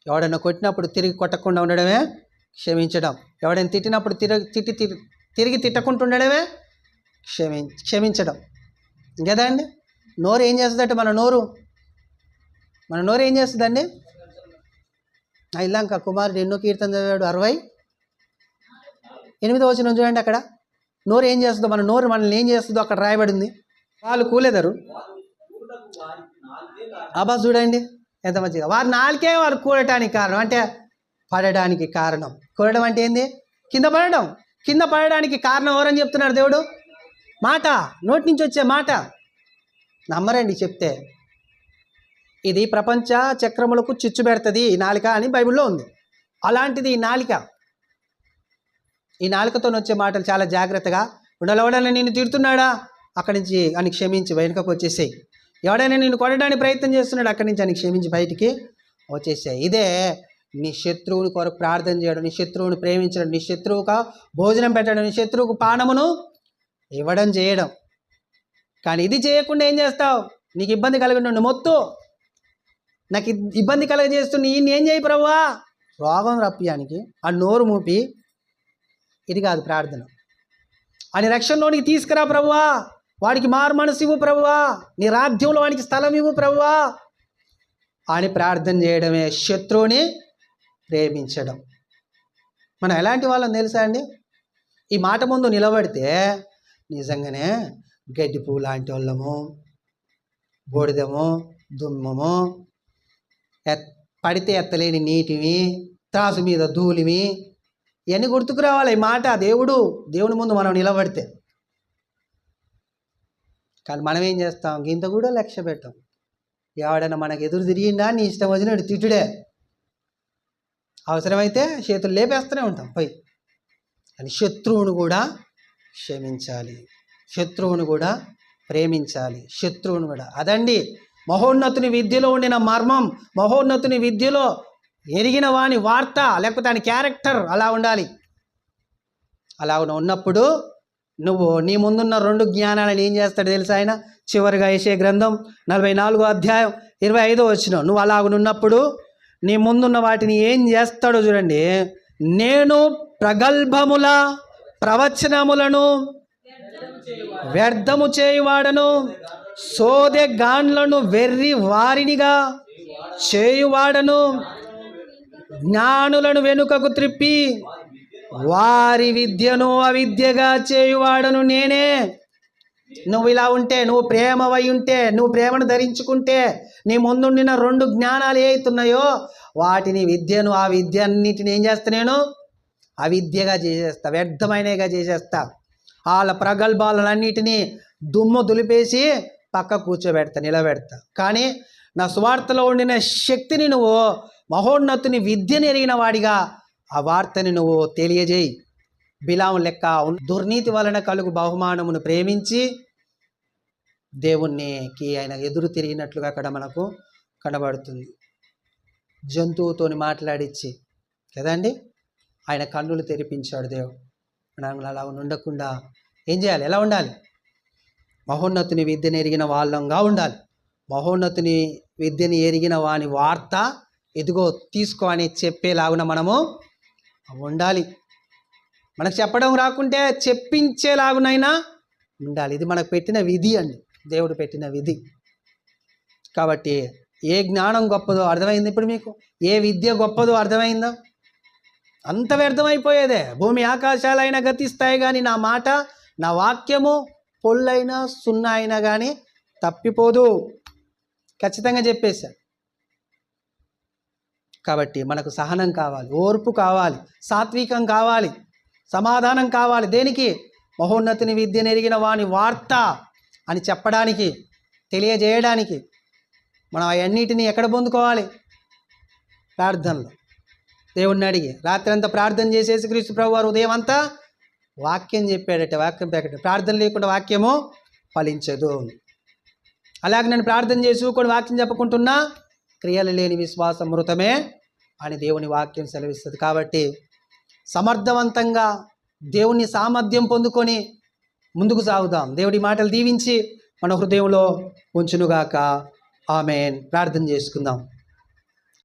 ఎవడన్నా కొట్టినప్పుడు తిరిగి కొట్టకుండా ఉండడమే క్షమించడం. ఎవడైనా తిట్టినప్పుడు తిరిగి తిట్టకుండా ఉండడమే క్షమించడం కదా అండి. నోరు ఏం చేస్తుందంటే మన నోరు ఏం చేస్తుందండి? ఇల్లంక కుమారుడు ఎన్నో కీర్తన చదివాడు? 68వ వచనం చూడండి. అక్కడ నోరు ఏం చేస్తుందో, మన నోరు మనల్ని ఏం చేస్తుందో అక్కడ రాయబడింది. వాళ్ళు కూలెదరు. అబ్బా చూడండి ఎంత మంచిగా. వారి నాలుకే వారు కూడటానికి కారణం, అంటే పడడానికి కారణం. కూడడం అంటే ఏంది? కింద పడడం. కింద పడడానికి కారణం ఎవరని చెప్తున్నాడు దేవుడు? మాట, నోటి నుంచి వచ్చే మాట. నమ్మరండి చెప్తే. ఇది ప్రపంచ చక్రములకు చిచ్చు పెడుతుంది ఈ నాలిక అని బైబిల్లో ఉంది. అలాంటిది ఈ నాలిక. ఈ నాలికతో వచ్చే మాటలు చాలా జాగ్రత్తగా ఉండాలి. ఎవడైనా నిన్ను తిడుతున్నాడా, అక్కడి నుంచి అని క్షమించి వెనుకకు వచ్చేసేయి. ఎవడైనా నిన్ను కొనడానికి ప్రయత్నం చేస్తున్నాడు, అక్కడి నుంచి అని క్షమించి బయటికి వచ్చేసాయి. ఇదే నీ శత్రువుని కొరకు ప్రార్థన చేయడం, నీ శత్రువుని ప్రేమించడం, నీ శత్రువుగా భోజనం పెట్టడం, నీ శత్రువుకు పానమును ఇవ్వడం చేయడం. కానీ ఇది చేయకుండా ఏం చేస్తావు? నీకు ఇబ్బంది కలిగి మొత్తు నాకు ఇబ్బంది కలగజేస్తున్న ఈయన ఏం చేయి ప్రభువా, రోగం రప్పియానికి ఆ నోరు మూపి. ఇది కాదు ప్రార్థన. అని రక్షణలోనికి తీసుకురా ప్రభువా, వాడికి మారు మనసు ఇవ్వు ప్రభువా, నీ రాజ్యంలో వాడికి స్థలం ఇవ్వు ప్రభువా అని ప్రార్థన చేయడమే శత్రువుని ప్రేమించడం. మనం ఎలాంటి వాళ్ళని తెలుసా అండి? ఈ మాట ముందు నిలబడితే నిజంగానే గడ్డి పువ్వు లాంటి వాళ్ళము, బూడిదము, దుమ్మము, పడితే ఎత్తలేని నీటివి, త్రాసు మీద ధూళివి, ఇవన్నీ గుర్తుకు రావాలి. ఈ మాట దేవుని ముందు మనం నిలబడితే. కానీ మనం ఏం చేస్తాం? ఇంత కూడా లక్ష్య పెట్టాం. ఎవడైనా మనకు ఎదురు తిరిగిందా నీ ఇష్టం వచ్చినట్టు తిట్టుడే. అవసరమైతే చేతులు లేపేస్తూనే ఉంటాం పోయి. అని శత్రువును కూడా క్షమించాలి, శత్రువును కూడా ప్రేమించాలి, శత్రువును కూడా. అదండి మహోన్నతుని విద్యలో ఉండిన మర్మం. మహోన్నతుని విద్యలో ఎరిగిన వాని వార్త, లేకపోతే ఆయన క్యారెక్టర్ అలా ఉండాలి. అలా ఉన్నప్పుడు నువ్వు నీ ముందున్న 2 జ్ఞానాలను ఏం చేస్తాడు తెలుసా ఆయన? చివరిగా యెషయా గ్రంథం 44వ అధ్యాయం 25వ వచనం. నువ్వు అలాగున్నప్పుడు నీ ముందున్న వాటిని ఏం చేస్తాడో చూడండి. నేను ప్రగల్భముల ప్రవచనములను వ్యర్థము చేయువాడను, సోదె గాన్లను వెర్రి వారినిగా చేయువాడను, జ్ఞానులను వెనుకకు త్రిప్పి వారి విద్యను అవిద్యగా చేయువాడను నేనే. నువ్వు ఇలా ఉంటే, నువ్వు ప్రేమవై ఉంటే, నువ్వు ప్రేమను ధరించుకుంటే, నీ ముందుండిన 2 జ్ఞానాలు ఏతున్నాయో వాటిని విద్యను, ఆ విద్య అన్నిటిని ఏం చేస్తా? నేను అవిద్యగా చేసేస్తా, వ్యర్థమైనగా చేసేస్తా. వాళ్ళ ప్రగల్భాలన్నిటినీ దుమ్ము దులిపేసి పక్క కూర్చోబెడతా, నిలబెడతా. కానీ నా సువార్తలో ఉండిన శక్తిని నువ్వు, మహోన్నతుని విద్యను ఎరిగిన వాడిగా ఆ వార్తని నువ్వు తెలియజేయి. బిలాము లెక్క దుర్నీతి వలన కలుగు బహుమానమును ప్రేమించి దేవునికి ఆయన ఎదురు తిరిగినట్లుగా అక్కడ మనకు కనబడుతుంది. జంతువుతోని మాట్లాడించి కదండి ఆయన కన్నులు తెరిపించాడు దేవుడు. మనం అలా ఉండకుండా ఏం చేయాలి? ఎలా ఉండాలి? మహోన్నతుని విద్యను ఎరిగిన వాళ్ళంగా ఉండాలి. మహోన్నతుని విద్యని ఎరిగిన వాని వార్త ఎదుగో తీసుకో అని చెప్పేలాగున మనము ఉండాలి. మనకు చెప్పడం రాకుంటే చెప్పించేలాగునైనా ఉండాలి. ఇది మనకు పెట్టిన విధి అండి, దేవుడు పెట్టిన విధి. కాబట్టి ఏ జ్ఞానం గొప్పదో అర్థమైంది ఇప్పుడు మీకు? ఏ విద్య గొప్పదో అర్థమైందా? అంత వ్యర్థమైపోయేదే. భూమి ఆకాశాలైనా గతిస్తాయి కానీ నా మాట, నా వాక్యము పొల్లైనా సున్నా అయినా కానీ తప్పిపోదు. ఖచ్చితంగా చెప్పేశా. కాబట్టి మనకు సహనం కావాలి, ఓర్పు కావాలి, సాత్వికం కావాలి, సమాధానం కావాలి. దేనికి? మహోన్నతిని విద్యను ఎరిగిన వాని వార్త అని చెప్పడానికి, తెలియజేయడానికి. మనం అవన్నిటిని ఎక్కడ పొందుకోవాలి? ప్రార్థనలో దేవుణ్ణి అడిగి. రాత్రి అంతా ప్రార్థన చేసేసి క్రీస్తు ప్రభు వారు ఉదయం అంతా వాక్యం చెప్పాడట. వాక్యం ప్రకటన. ప్రార్థన లేకుండా వాక్యము ఫలించదు. అలాగే నేను ప్రార్థన చేసి కొన్ని వాక్యం చెప్పుకుంటున్నా, క్రియలు లేని విశ్వాసం మృతమే అని దేవుని వాక్యం సెలవిస్తుంది. కాబట్టి సమర్థవంతంగా దేవుని సామర్థ్యం పొందుకొని ముందుకు సాగుదాం. దేవుడి మాటలు దీవించి మన హృదయంలో ఉంచునుగాక. ఆమేన్. ప్రార్థన చేసుకుందాం.